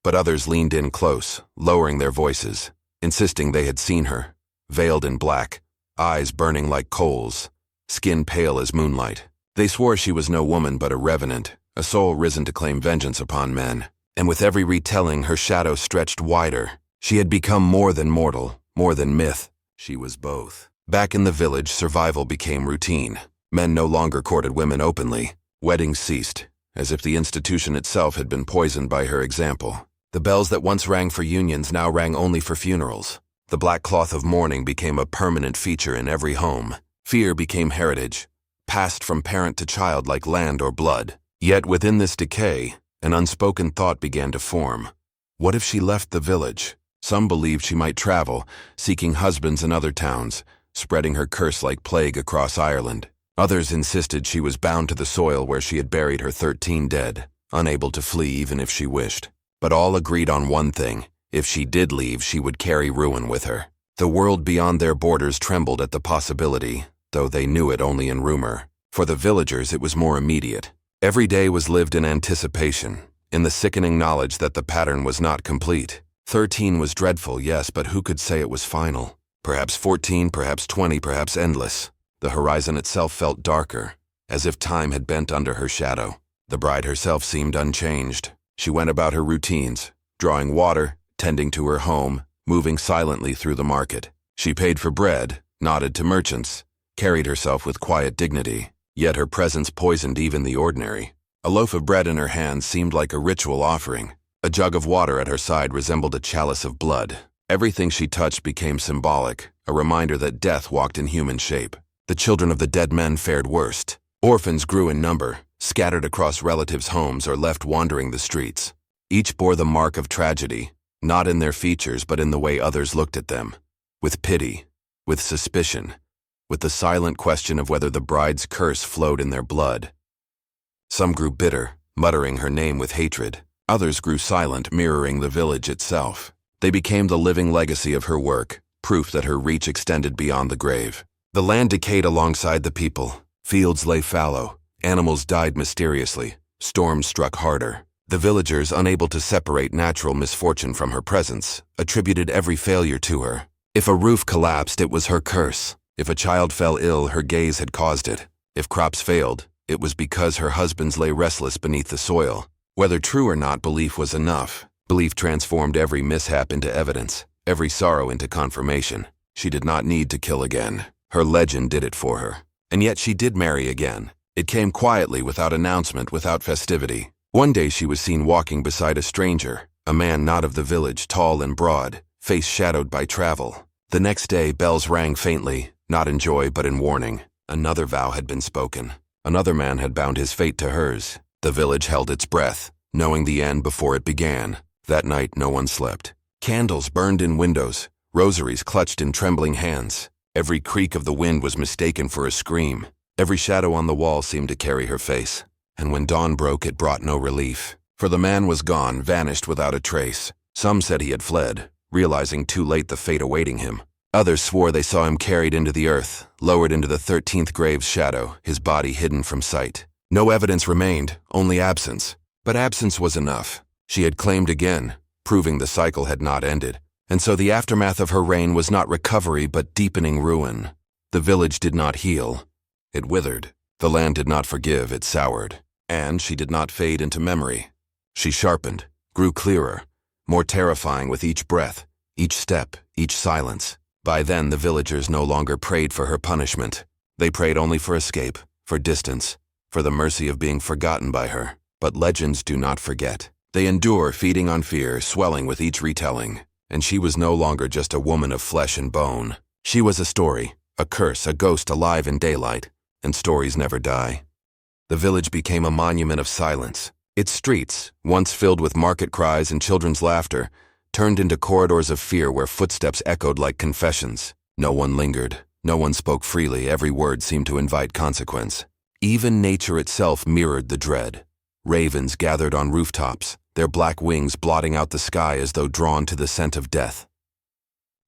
But others leaned in close, lowering their voices, insisting they had seen her, veiled in black, eyes burning like coals, skin pale as moonlight. They swore she was no woman but a revenant, a soul risen to claim vengeance upon men. And with every retelling, her shadow stretched wider. She had become more than mortal, more than myth. She was both. Back in the village, survival became routine. Men no longer courted women openly. Weddings ceased, as if the institution itself had been poisoned by her example. The bells that once rang for unions now rang only for funerals. The black cloth of mourning became a permanent feature in every home. Fear became heritage, passed from parent to child like land or blood. Yet within this decay, an unspoken thought began to form. What if she left the village? Some believed she might travel, seeking husbands in other towns, spreading her curse like plague across Ireland. Others insisted she was bound to the soil where she had buried her 13 dead, unable to flee even if she wished. But all agreed on one thing: if she did leave, she would carry ruin with her. The world beyond their borders trembled at the possibility, though they knew it only in rumor. For the villagers, it was more immediate. Every day was lived in anticipation, in the sickening knowledge that the pattern was not complete. 13 was dreadful, yes, but who could say it was final? Perhaps 14, perhaps 20, perhaps endless. The horizon itself felt darker, as if time had bent under her shadow. The bride herself seemed unchanged. She went about her routines, drawing water, tending to her home, moving silently through the market. She paid for bread, nodded to merchants, carried herself with quiet dignity, yet her presence poisoned even the ordinary. A loaf of bread in her hand seemed like a ritual offering. A jug of water at her side resembled a chalice of blood. Everything she touched became symbolic, a reminder that death walked in human shape. The children of the dead men fared worst. Orphans grew in number, scattered across relatives' homes or left wandering the streets. Each bore the mark of tragedy, not in their features but in the way others looked at them. With pity, with suspicion, with the silent question of whether the bride's curse flowed in their blood. Some grew bitter, muttering her name with hatred. Others grew silent, mirroring the village itself. They became the living legacy of her work, proof that her reach extended beyond the grave. The land decayed alongside the people. Fields lay fallow. Animals died mysteriously. Storms struck harder. The villagers, unable to separate natural misfortune from her presence, attributed every failure to her. If a roof collapsed, it was her curse. If a child fell ill, her gaze had caused it. If crops failed, it was because her husbands lay restless beneath the soil. Whether true or not, belief was enough. Belief transformed every mishap into evidence, every sorrow into confirmation. She did not need to kill again. Her legend did it for her. And yet she did marry again. It came quietly, without announcement, without festivity. One day she was seen walking beside a stranger, a man not of the village, tall and broad, face shadowed by travel. The next day, bells rang faintly, not in joy but in warning. Another vow had been spoken. Another man had bound his fate to hers. The village held its breath, knowing the end before it began. That night no one slept. Candles burned in windows, rosaries clutched in trembling hands. Every creak of the wind was mistaken for a scream. Every shadow on the wall seemed to carry her face. And when dawn broke, it brought no relief. For the man was gone, vanished without a trace. Some said he had fled, realizing too late the fate awaiting him. Others swore they saw him carried into the earth, lowered into the 13th grave's shadow, his body hidden from sight. No evidence remained, only absence. But absence was enough. She had claimed again, proving the cycle had not ended. And so the aftermath of her reign was not recovery but deepening ruin. The village did not heal. It withered. The land did not forgive, it soured. And she did not fade into memory. She sharpened, grew clearer, more terrifying with each breath, each step, each silence. By then the villagers no longer prayed for her punishment. They prayed only for escape, for distance, for the mercy of being forgotten by her. But legends do not forget. They endure, feeding on fear, swelling with each retelling. And she was no longer just a woman of flesh and bone. She was a story, a curse, a ghost alive in daylight. And stories never die. The village became a monument of silence. Its streets, once filled with market cries and children's laughter, turned into corridors of fear where footsteps echoed like confessions. No one lingered. No one spoke freely. Every word seemed to invite consequence. Even nature itself mirrored the dread. Ravens gathered on rooftops, their black wings blotting out the sky as though drawn to the scent of death.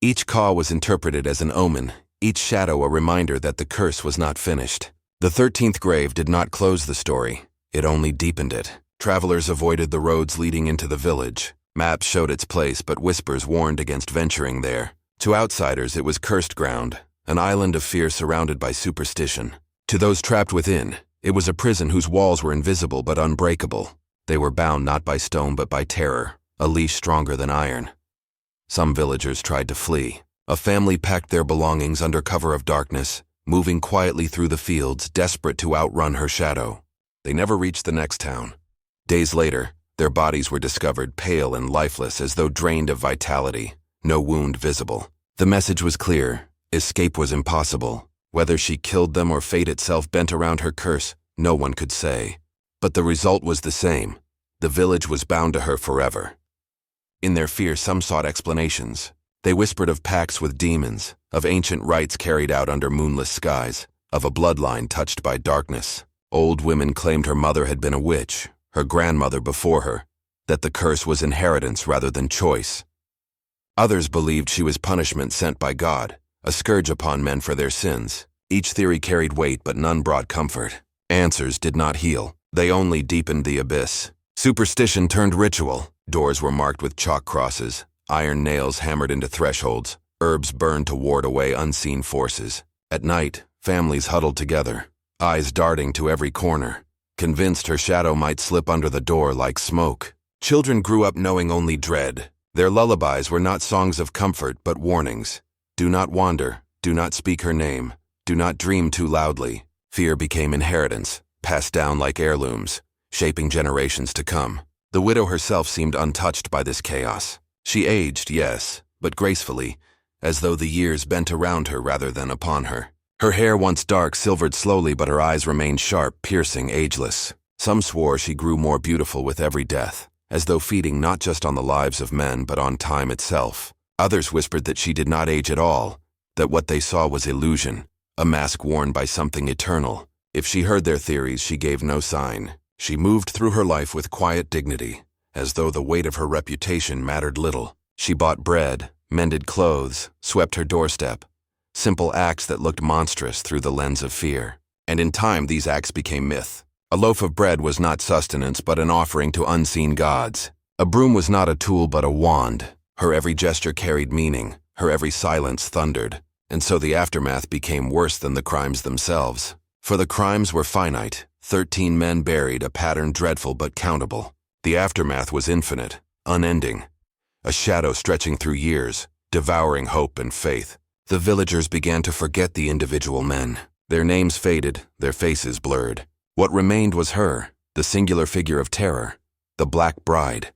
Each caw was interpreted as an omen, each shadow a reminder that the curse was not finished. The 13th grave did not close the story. It only deepened it. Travelers avoided the roads leading into the village. Maps showed its place, but whispers warned against venturing there. To outsiders, it was cursed ground, an island of fear surrounded by superstition. To those trapped within, it was a prison whose walls were invisible but unbreakable. They were bound not by stone but by terror, a leash stronger than iron. Some villagers tried to flee. A family packed their belongings under cover of darkness, moving quietly through the fields, desperate to outrun her shadow. They never reached the next town. Days later, their bodies were discovered pale and lifeless as though drained of vitality, no wound visible. The message was clear: escape was impossible. Whether she killed them or fate itself bent around her curse, no one could say. But the result was the same. The village was bound to her forever. In their fear, some sought explanations. They whispered of pacts with demons, of ancient rites carried out under moonless skies, of a bloodline touched by darkness. Old women claimed her mother had been a witch, her grandmother before her, that the curse was inheritance rather than choice. Others believed she was punishment sent by God, a scourge upon men for their sins. Each theory carried weight, but none brought comfort. Answers did not heal. They only deepened the abyss. Superstition turned ritual. Doors were marked with chalk crosses, iron nails hammered into thresholds, herbs burned to ward away unseen forces. At night, families huddled together, eyes darting to every corner, convinced her shadow might slip under the door like smoke. Children grew up knowing only dread. Their lullabies were not songs of comfort but warnings. Do not wander, do not speak her name, do not dream too loudly. Fear became inheritance, passed down like heirlooms, shaping generations to come. The widow herself seemed untouched by this chaos. She aged, yes, but gracefully, as though the years bent around her rather than upon her. Her hair, once dark, silvered slowly, but her eyes remained sharp, piercing, ageless. Some swore she grew more beautiful with every death, as though feeding not just on the lives of men but on time itself. Others whispered that she did not age at all, that what they saw was illusion, a mask worn by something eternal. If she heard their theories, she gave no sign. She moved through her life with quiet dignity, as though the weight of her reputation mattered little. She bought bread, mended clothes, swept her doorstep, simple acts that looked monstrous through the lens of fear. And in time, these acts became myth. A loaf of bread was not sustenance but an offering to unseen gods. A broom was not a tool but a wand. Her every gesture carried meaning, her every silence thundered. And so the aftermath became worse than the crimes themselves. For the crimes were finite, 13 men buried, a pattern dreadful but countable. The aftermath was infinite, unending. A shadow stretching through years, devouring hope and faith. The villagers began to forget the individual men. Their names faded, their faces blurred. What remained was her, the singular figure of terror, the Black Bride.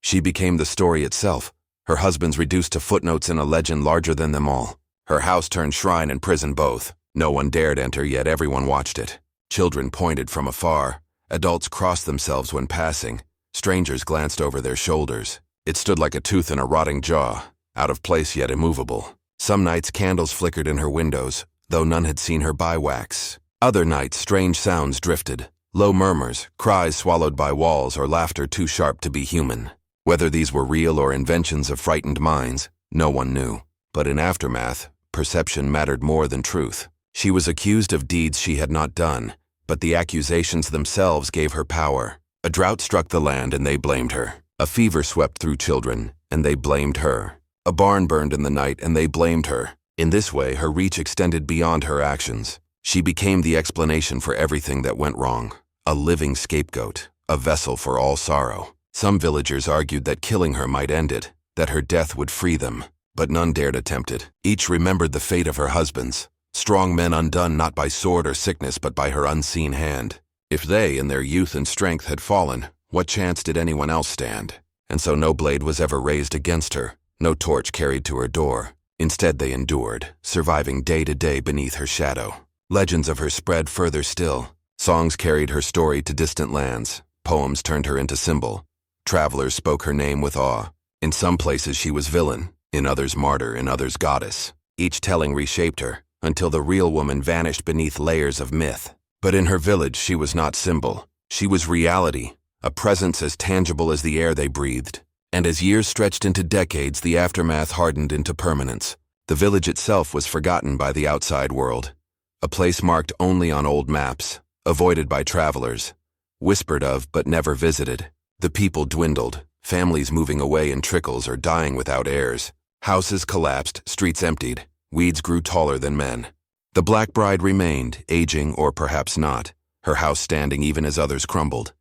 She became the story itself, her husbands reduced to footnotes in a legend larger than them all. Her house turned shrine and prison both. No one dared enter, yet everyone watched it. Children pointed from afar. Adults crossed themselves when passing. Strangers glanced over their shoulders. It stood like a tooth in a rotting jaw, out of place yet immovable. Some nights candles flickered in her windows, though none had seen her buy wax. Other nights strange sounds drifted, low murmurs, cries swallowed by walls, or laughter too sharp to be human. Whether these were real or inventions of frightened minds, no one knew. But in aftermath, perception mattered more than truth. She was accused of deeds she had not done, but the accusations themselves gave her power. A drought struck the land and they blamed her. A fever swept through children, and they blamed her. A barn burned in the night and they blamed her. In this way, her reach extended beyond her actions. She became the explanation for everything that went wrong. A living scapegoat, a vessel for all sorrow. Some villagers argued that killing her might end it, that her death would free them, but none dared attempt it. Each remembered the fate of her husbands, strong men undone not by sword or sickness but by her unseen hand. If they, in their youth and strength, had fallen, what chance did anyone else stand? And so no blade was ever raised against her, no torch carried to her door. Instead they endured, surviving day to day beneath her shadow. Legends of her spread further still. Songs carried her story to distant lands. Poems turned her into symbol. Travelers spoke her name with awe. In some places she was villain, in others martyr, in others goddess. Each telling reshaped her, until the real woman vanished beneath layers of myth. But in her village she was not symbol. She was reality, a presence as tangible as the air they breathed. And as years stretched into decades, the aftermath hardened into permanence. The village itself was forgotten by the outside world. A place marked only on old maps, avoided by travelers, whispered of but never visited. The people dwindled, families moving away in trickles or dying without heirs. Houses collapsed, streets emptied, weeds grew taller than men. The Black Bride remained, aging or perhaps not, her house standing even as others crumbled.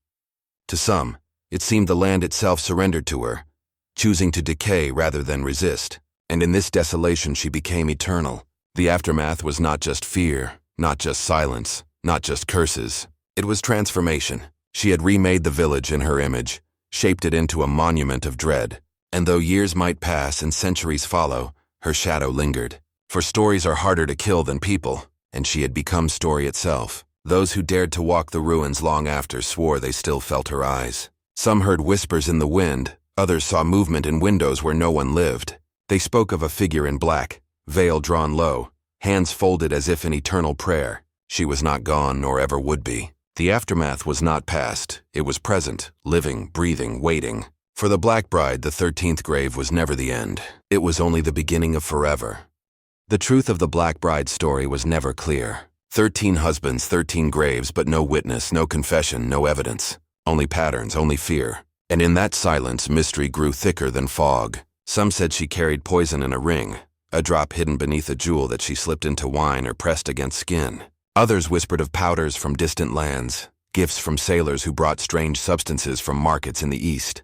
To some, it seemed the land itself surrendered to her, choosing to decay rather than resist. And in this desolation she became eternal. The aftermath was not just fear, not just silence, not just curses. It was transformation. She had remade the village in her image, shaped it into a monument of dread. And though years might pass and centuries follow, her shadow lingered. For stories are harder to kill than people, and she had become story itself. Those who dared to walk the ruins long after swore they still felt her eyes. Some heard whispers in the wind, others saw movement in windows where no one lived. They spoke of a figure in black, veil drawn low, hands folded as if in eternal prayer. She was not gone, nor ever would be. The aftermath was not past, it was present, living, breathing, waiting. For the Black Bride, the 13th grave was never the end. It was only the beginning of forever. The truth of the Black Bride's story was never clear. 13 husbands, 13 graves, but no witness, no confession, no evidence. Only patterns, only fear. And in that silence, mystery grew thicker than fog. Some said she carried poison in a ring, a drop hidden beneath a jewel that she slipped into wine or pressed against skin. Others whispered of powders from distant lands, gifts from sailors who brought strange substances from markets in the east.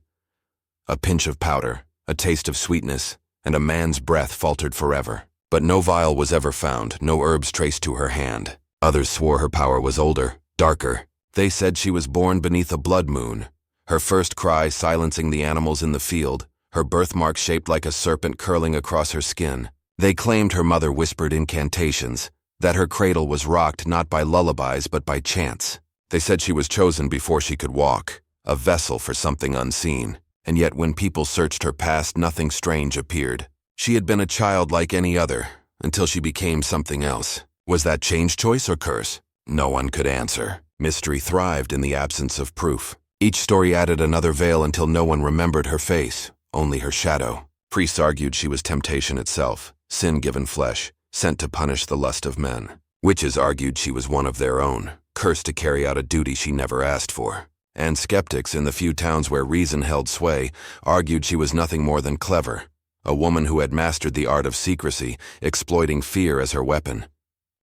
A pinch of powder, a taste of sweetness, and a man's breath faltered forever. But no vial was ever found, no herbs traced to her hand. Others swore her power was older, darker. They said she was born beneath a blood moon, her first cry silencing the animals in the field, her birthmark shaped like a serpent curling across her skin. They claimed her mother whispered incantations, that her cradle was rocked not by lullabies but by chants. They said she was chosen before she could walk, a vessel for something unseen. And yet when people searched her past, nothing strange appeared. She had been a child like any other, until she became something else. Was that change choice or curse? No one could answer. Mystery thrived in the absence of proof. Each story added another veil until no one remembered her face, only her shadow. Priests argued she was temptation itself, sin given flesh, sent to punish the lust of men. Witches argued she was one of their own, cursed to carry out a duty she never asked for. And skeptics in the few towns where reason held sway argued she was nothing more than clever, a woman who had mastered the art of secrecy, exploiting fear as her weapon.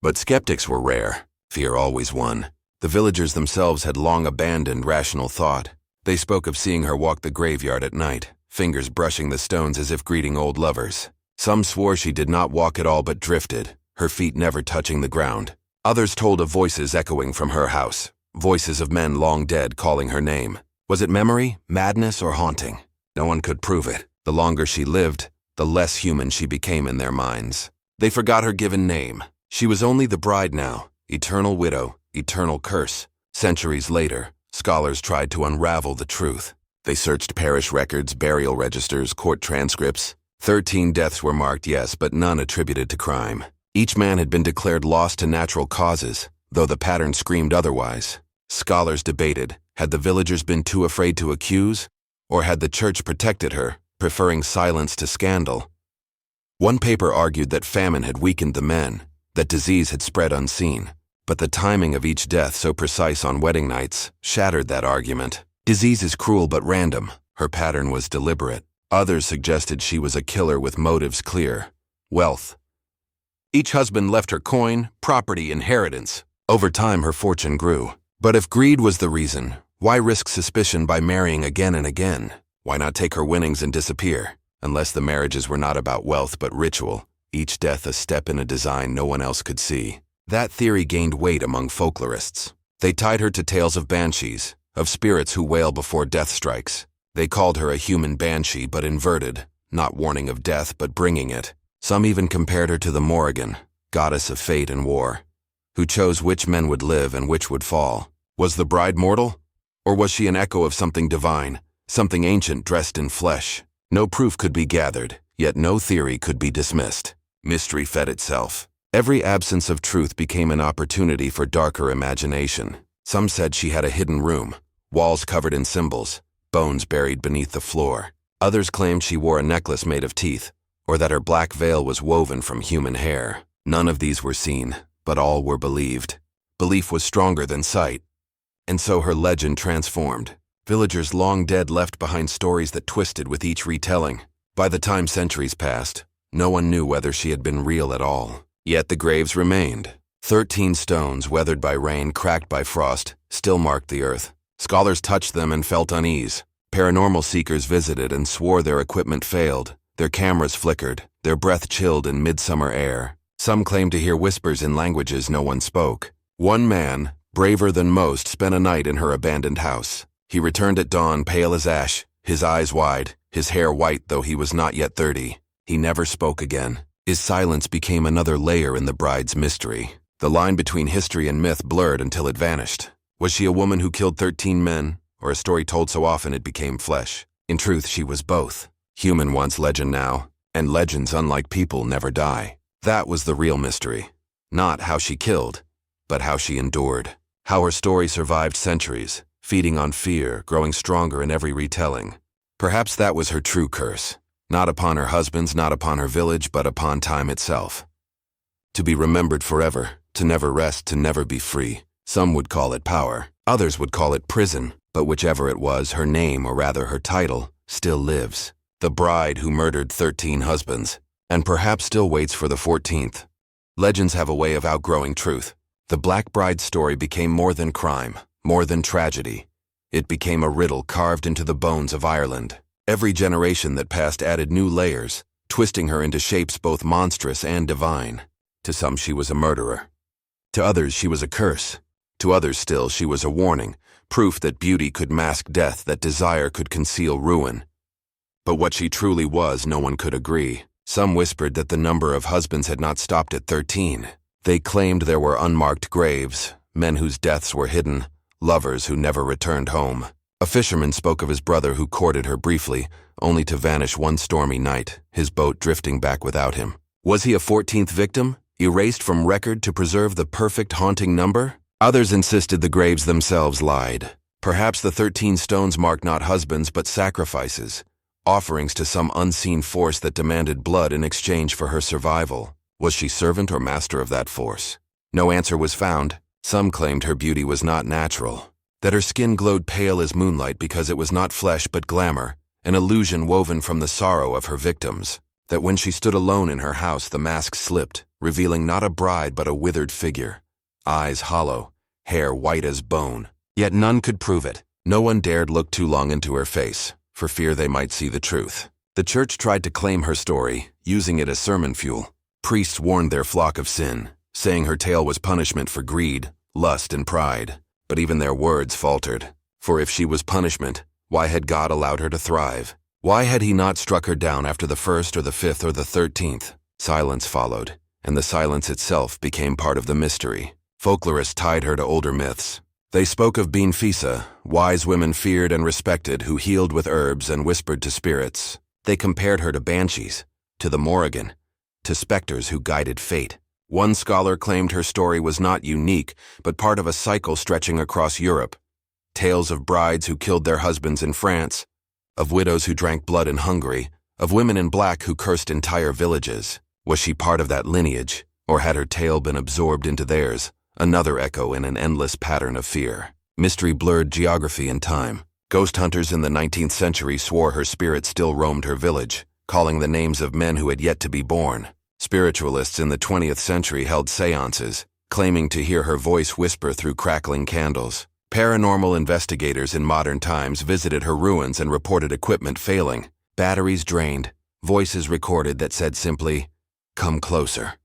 But skeptics were rare. Fear always won. The villagers themselves had long abandoned rational thought. They spoke of seeing her walk the graveyard at night, fingers brushing the stones as if greeting old lovers. Some swore she did not walk at all but drifted, her feet never touching the ground. Others told of voices echoing from her house, voices of men long dead calling her name. Was it memory, madness, or haunting? No one could prove it. The longer she lived, the less human she became in their minds. They forgot her given name. She was only the bride now, eternal widow, eternal curse. Centuries later, scholars tried to unravel the truth. They searched parish records, burial registers, court transcripts. 13 deaths were marked, yes, but none attributed to crime. Each man had been declared lost to natural causes, though the pattern screamed otherwise. Scholars debated, had the villagers been too afraid to accuse, or had the church protected her, preferring silence to scandal? One paper argued that famine had weakened the men, that disease had spread unseen. But the timing of each death, so precise on wedding nights, shattered that argument. Disease is cruel but random. Her pattern was deliberate. Others suggested she was a killer with motives clear. Wealth. Each husband left her coin, property, inheritance. Over time, her fortune grew. But if greed was the reason, why risk suspicion by marrying again and again? Why not take her winnings and disappear? Unless the marriages were not about wealth but ritual, each death a step in a design no one else could see. That theory gained weight among folklorists. They tied her to tales of banshees, of spirits who wail before death strikes. They called her a human banshee but inverted, not warning of death but bringing it. Some even compared her to the Morrigan, goddess of fate and war, who chose which men would live and which would fall. Was the bride mortal? Or was she an echo of something divine, something ancient dressed in flesh? No proof could be gathered, yet no theory could be dismissed. Mystery fed itself. Every absence of truth became an opportunity for darker imagination. Some said she had a hidden room, walls covered in symbols, bones buried beneath the floor. Others claimed she wore a necklace made of teeth, or that her black veil was woven from human hair. None of these were seen, but all were believed. Belief was stronger than sight. And so her legend transformed. Villagers long dead left behind stories that twisted with each retelling. By the time centuries passed, no one knew whether she had been real at all. Yet the graves remained. 13 stones, weathered by rain, cracked by frost, still marked the earth. Scholars touched them and felt unease. Paranormal seekers visited and swore their equipment failed. Their cameras flickered, their breath chilled in midsummer air. Some claimed to hear whispers in languages no one spoke. One man, braver than most, spent a night in her abandoned house. He returned at dawn, pale as ash, his eyes wide, his hair white though he was not yet 30. He never spoke again. His silence became another layer in the bride's mystery. The line between history and myth blurred until it vanished. Was she a woman who killed 13 men, or a story told so often it became flesh? In truth, she was both. Human once, legend now, and legends, unlike people, never die. That was the real mystery. Not how she killed, but how she endured. How her story survived centuries, feeding on fear, growing stronger in every retelling. Perhaps that was her true curse. Not upon her husbands, not upon her village, but upon time itself. To be remembered forever, to never rest, to never be free. Some would call it power, others would call it prison, but whichever it was, her name, or rather her title, still lives. The bride who murdered 13 husbands, and perhaps still waits for the 14th. Legends have a way of outgrowing truth. The Black Bride's story became more than crime, more than tragedy. It became a riddle carved into the bones of Ireland. Every generation that passed added new layers, twisting her into shapes both monstrous and divine. To some she was a murderer. To others she was a curse. To others still she was a warning, proof that beauty could mask death, that desire could conceal ruin. But what she truly was, no one could agree. Some whispered that the number of husbands had not stopped at 13. They claimed there were unmarked graves, men whose deaths were hidden, lovers who never returned home. A fisherman spoke of his brother who courted her briefly, only to vanish one stormy night, his boat drifting back without him. Was he a 14th victim, erased from record to preserve the perfect haunting number? Others insisted the graves themselves lied. Perhaps the 13 stones marked not husbands but sacrifices, offerings to some unseen force that demanded blood in exchange for her survival. Was she servant or master of that force? No answer was found. Some claimed her beauty was not natural, that her skin glowed pale as moonlight because it was not flesh but glamour, an illusion woven from the sorrow of her victims, that when she stood alone in her house the mask slipped, revealing not a bride but a withered figure, eyes hollow, hair white as bone. Yet none could prove it. No one dared look too long into her face, for fear they might see the truth. The church tried to claim her story, using it as sermon fuel. Priests warned their flock of sin, saying her tale was punishment for greed, lust, and pride. But even their words faltered. For if she was punishment, why had God allowed her to thrive? Why had he not struck her down after the 1st or the 5th or the 13th? Silence followed, and the silence itself became part of the mystery. Folklorists tied her to older myths. They spoke of Beanfisa, wise women feared and respected who healed with herbs and whispered to spirits. They compared her to banshees, to the Morrigan, to specters who guided fate. One scholar claimed her story was not unique, but part of a cycle stretching across Europe. Tales of brides who killed their husbands in France, of widows who drank blood in Hungary, of women in black who cursed entire villages. Was she part of that lineage, or had her tale been absorbed into theirs, another echo in an endless pattern of fear? Mystery blurred geography and time. Ghost hunters in the 19th century swore her spirit still roamed her village, calling the names of men who had yet to be born. Spiritualists in the 20th century held seances, claiming to hear her voice whisper through crackling candles. Paranormal investigators in modern times visited her ruins and reported equipment failing, batteries drained, voices recorded that said simply, "Come closer."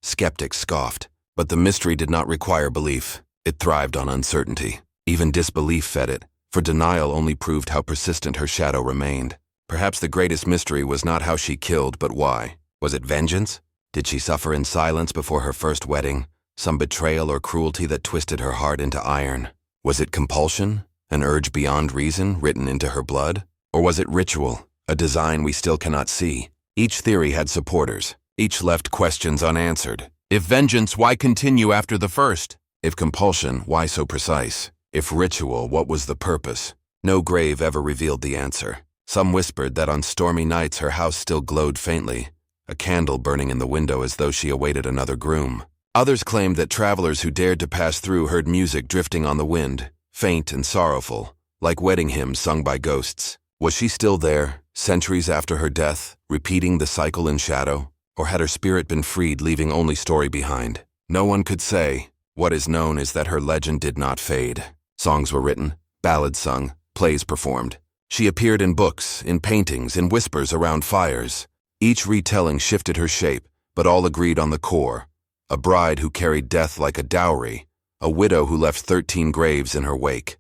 Skeptics scoffed, but the mystery did not require belief. It thrived on uncertainty. Even disbelief fed it, for denial only proved how persistent her shadow remained. Perhaps the greatest mystery was not how she killed, but why. Was it vengeance? Did she suffer in silence before her first wedding? Some betrayal or cruelty that twisted her heart into iron? Was it compulsion, an urge beyond reason written into her blood? Or was it ritual, a design we still cannot see? Each theory had supporters. Each left questions unanswered. If vengeance, why continue after the first? If compulsion, why so precise? If ritual, what was the purpose? No grave ever revealed the answer. Some whispered that on stormy nights her house still glowed faintly, a candle burning in the window as though she awaited another groom. Others claimed that travelers who dared to pass through heard music drifting on the wind, faint and sorrowful, like wedding hymns sung by ghosts. Was she still there, centuries after her death, repeating the cycle in shadow? Or had her spirit been freed, leaving only story behind? No one could say. What is known is that her legend did not fade. Songs were written, ballads sung, plays performed. She appeared in books, in paintings, in whispers around fires. Each retelling shifted her shape, but all agreed on the core. A bride who carried death like a dowry, a widow who left 13 graves in her wake.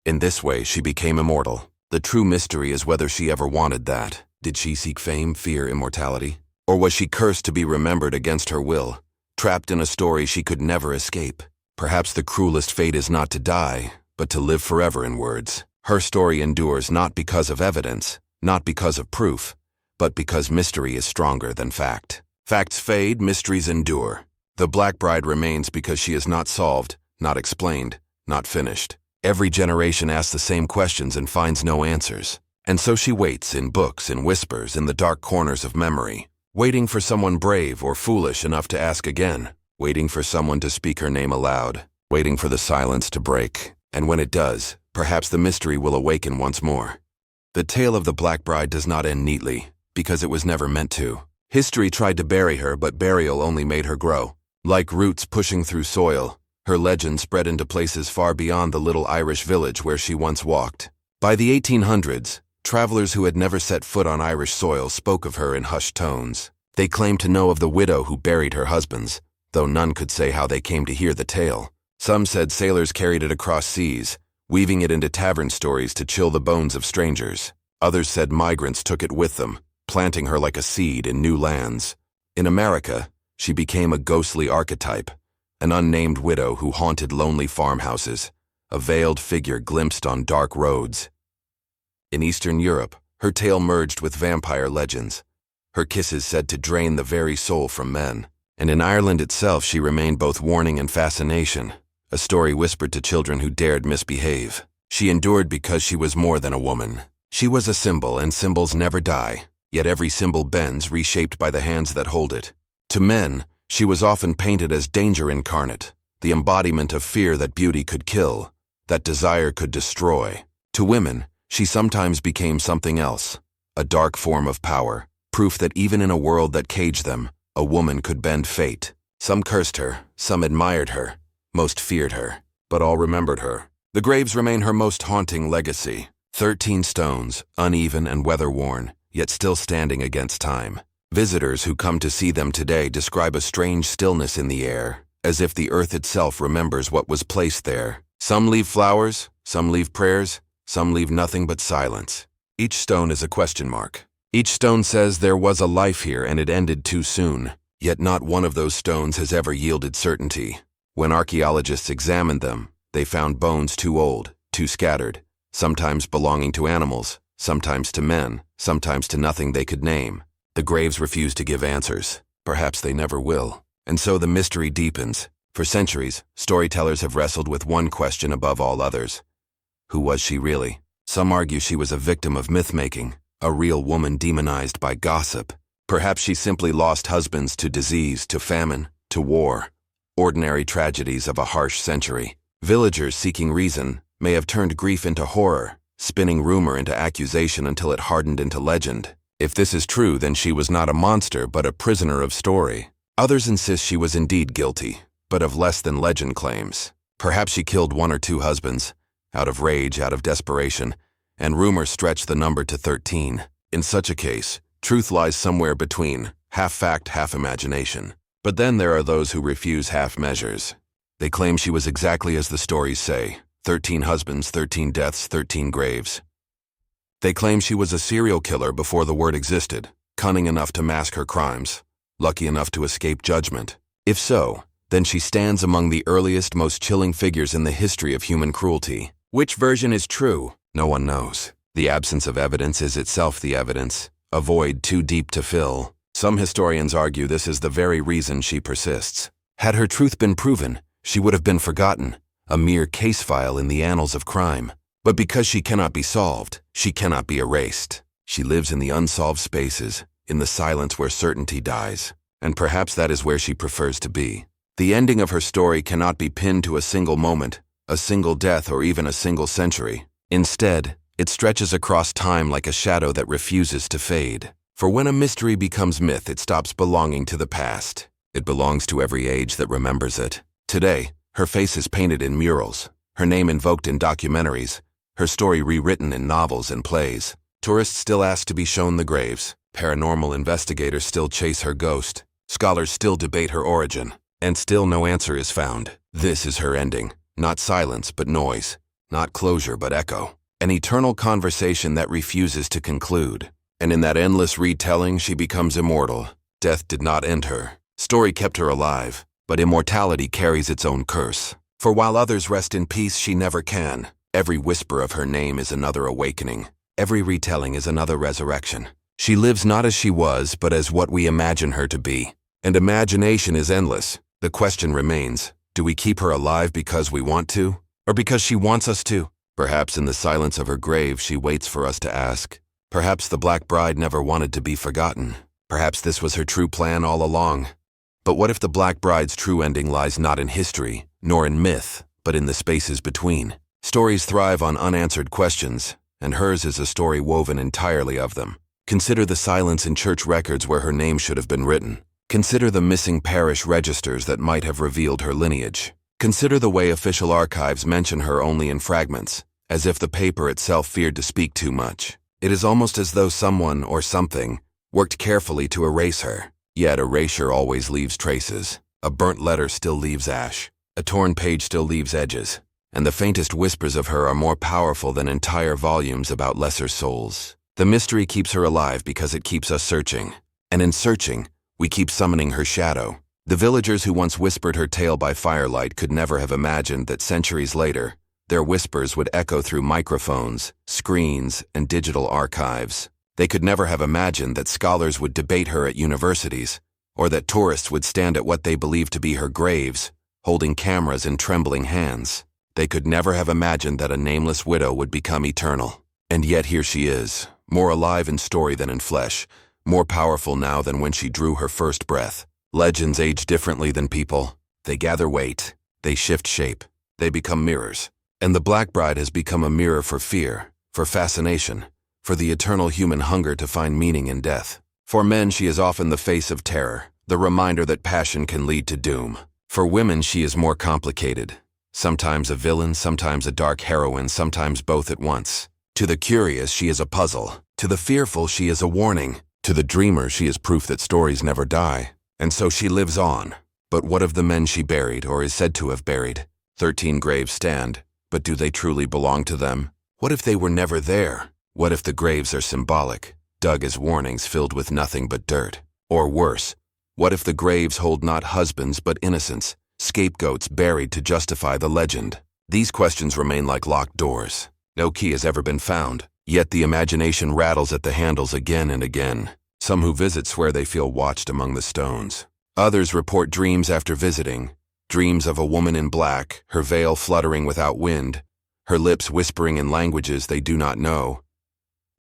In this way, she became immortal. The true mystery is whether she ever wanted that. Did she seek fame, fear immortality? Or was she cursed to be remembered against her will, trapped in a story she could never escape? Perhaps the cruelest fate is not to die, but to live forever in words. Her story endures not because of evidence, not because of proof, but because mystery is stronger than fact. Facts fade, mysteries endure. The Black Bride remains because she is not solved, not explained, not finished. Every generation asks the same questions and finds no answers. And so she waits in books, in whispers, in the dark corners of memory, waiting for someone brave or foolish enough to ask again, waiting for someone to speak her name aloud, waiting for the silence to break. And when it does, perhaps the mystery will awaken once more. The tale of the Black Bride does not end neatly, because it was never meant to. History tried to bury her, but burial only made her grow. Like roots pushing through soil, her legend spread into places far beyond the little Irish village where she once walked. By the 1800s, Travelers who had never set foot on Irish soil spoke of her in hushed tones. They claimed to know of the widow who buried her husbands, though none could say how they came to hear the tale. Some said sailors carried it across seas, weaving it into tavern stories to chill the bones of strangers. Others said migrants took it with them, planting her like a seed in new lands. In America, she became a ghostly archetype, an unnamed widow who haunted lonely farmhouses, a veiled figure glimpsed on dark roads. In Eastern Europe, her tale merged with vampire legends, her kisses said to drain the very soul from men. And in Ireland itself she remained both warning and fascination, a story whispered to children who dared misbehave. She endured because she was more than a woman. She was a symbol, and symbols never die, yet every symbol bends, reshaped by the hands that hold it. To men, she was often painted as danger incarnate, the embodiment of fear that beauty could kill, that desire could destroy. To women, she sometimes became something else, a dark form of power, proof that even in a world that caged them, a woman could bend fate. Some cursed her, some admired her, most feared her, but all remembered her. The graves remain her most haunting legacy. 13 stones, uneven and weather-worn, yet still standing against time. Visitors who come to see them today describe a strange stillness in the air, as if the earth itself remembers what was placed there. Some leave flowers, some leave prayers, some leave nothing but silence. Each stone is a question mark. Each stone says there was a life here and it ended too soon. Yet not one of those stones has ever yielded certainty. When archaeologists examined them, they found bones too old, too scattered, sometimes belonging to animals, sometimes to men, sometimes to nothing they could name. The graves refuse to give answers. Perhaps they never will. And so the mystery deepens. For centuries, storytellers have wrestled with one question above all others. Who was she really? Some argue she was a victim of myth-making, a real woman demonized by gossip. Perhaps she simply lost husbands to disease, to famine, to war. Ordinary tragedies of a harsh century. Villagers seeking reason may have turned grief into horror, spinning rumor into accusation until it hardened into legend. If this is true, then she was not a monster but a prisoner of story. Others insist she was indeed guilty, but of less than legend claims. Perhaps she killed 1 or 2 husbands, out of rage, out of desperation, and rumor stretched the number to 13. In such a case, truth lies somewhere between, half fact, half imagination. But then there are those who refuse half measures. They claim she was exactly as the stories say, 13 husbands, 13 deaths, 13 graves. They claim she was a serial killer before the word existed, cunning enough to mask her crimes, lucky enough to escape judgment. If so, then she stands among the earliest, most chilling figures in the history of human cruelty. Which version is true? No one knows. The absence of evidence is itself the evidence, a void too deep to fill. Some historians argue this is the very reason she persists. Had her truth been proven, she would have been forgotten, a mere case file in the annals of crime. But because she cannot be solved, she cannot be erased. She lives in the unsolved spaces, in the silence where certainty dies. And perhaps that is where she prefers to be. The ending of her story cannot be pinned to a single moment, a single death, or even a single century. Instead, it stretches across time like a shadow that refuses to fade. For when a mystery becomes myth, it stops belonging to the past. It belongs to every age that remembers it. Today, her face is painted in murals, her name invoked in documentaries, her story rewritten in novels and plays. Tourists still ask to be shown the graves. Paranormal investigators still chase her ghost. Scholars still debate her origin. And still no answer is found. This is her ending. Not silence, but noise. Not closure, but echo. An eternal conversation that refuses to conclude. And in that endless retelling, she becomes immortal. Death did not end her. Story kept her alive. But immortality carries its own curse. For while others rest in peace, she never can. Every whisper of her name is another awakening. Every retelling is another resurrection. She lives not as she was, but as what we imagine her to be. And imagination is endless. The question remains, do we keep her alive because we want to? Or because she wants us to? Perhaps in the silence of her grave she waits for us to ask. Perhaps the Black Bride never wanted to be forgotten. Perhaps this was her true plan all along. But what if the Black Bride's true ending lies not in history, nor in myth, but in the spaces between? Stories thrive on unanswered questions, and hers is a story woven entirely of them. Consider the silence in church records where her name should have been written. Consider the missing parish registers that might have revealed her lineage. Consider the way official archives mention her only in fragments, as if the paper itself feared to speak too much. It is almost as though someone or something worked carefully to erase her. Yet erasure always leaves traces. A burnt letter still leaves ash. A torn page still leaves edges. And the faintest whispers of her are more powerful than entire volumes about lesser souls. The mystery keeps her alive because it keeps us searching. And in searching, we keep summoning her shadow. The villagers who once whispered her tale by firelight could never have imagined that centuries later, their whispers would echo through microphones, screens, and digital archives. They could never have imagined that scholars would debate her at universities, or that tourists would stand at what they believed to be her graves, holding cameras in trembling hands. They could never have imagined that a nameless widow would become eternal. And yet here she is, more alive in story than in flesh, more powerful now than when she drew her first breath. Legends age differently than people. They gather weight, they shift shape, they become mirrors. And the Black Bride has become a mirror for fear, for fascination, for the eternal human hunger to find meaning in death. For men, she is often the face of terror, the reminder that passion can lead to doom. For women, she is more complicated. Sometimes a villain, sometimes a dark heroine, sometimes both at once. To the curious, she is a puzzle. To the fearful, she is a warning. To the dreamer, she is proof that stories never die. And so she lives on. But what of the men she buried, or is said to have buried? 13 graves stand. But do they truly belong to them? What if they were never there? What if the graves are symbolic, dug as warnings filled with nothing but dirt? Or worse, what if the graves hold not husbands but innocents, scapegoats buried to justify the legend? These questions remain like locked doors. No key has ever been found, yet the imagination rattles at the handles again and again. Some who visit swear they feel watched among the stones. Others report dreams after visiting. Dreams of a woman in black, her veil fluttering without wind, her lips whispering in languages they do not know.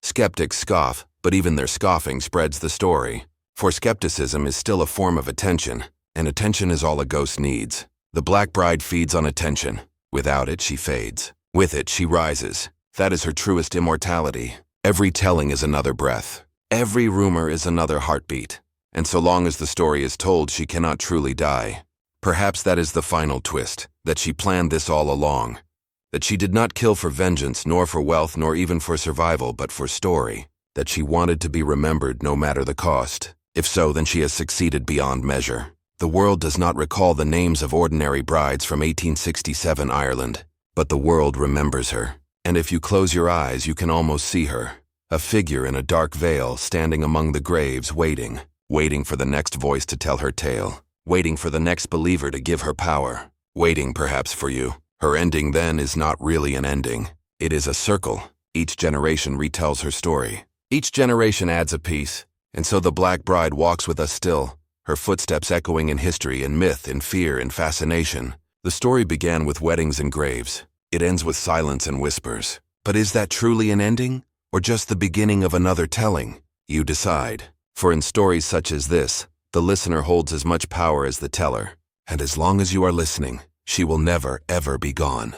Skeptics scoff, but even their scoffing spreads the story. For skepticism is still a form of attention, and attention is all a ghost needs. The Black Bride feeds on attention. Without it, she fades. With it, she rises. That is her truest immortality. Every telling is another breath. Every rumor is another heartbeat. And so long as the story is told, she cannot truly die. Perhaps that is the final twist, that she planned this all along. That she did not kill for vengeance, nor for wealth, nor even for survival, but for story. That she wanted to be remembered no matter the cost. If so, then she has succeeded beyond measure. The world does not recall the names of ordinary brides from 1867 Ireland, but the world remembers her. And if you close your eyes, you can almost see her. A figure in a dark veil standing among the graves, waiting for the next voice to tell her tale. Waiting for the next believer to give her power. Waiting, perhaps, for you. Her ending, then, is not really an ending. It is a circle. Each generation retells her story. Each generation adds a piece. And so the Black Bride walks with us still, her footsteps echoing in history, in myth, in fear, in fascination. The story began with weddings and graves. It ends with silence and whispers. But is that truly an ending? Or just the beginning of another telling? You decide. For in stories such as this, the listener holds as much power as the teller, and as long as you are listening, she will never, ever be gone.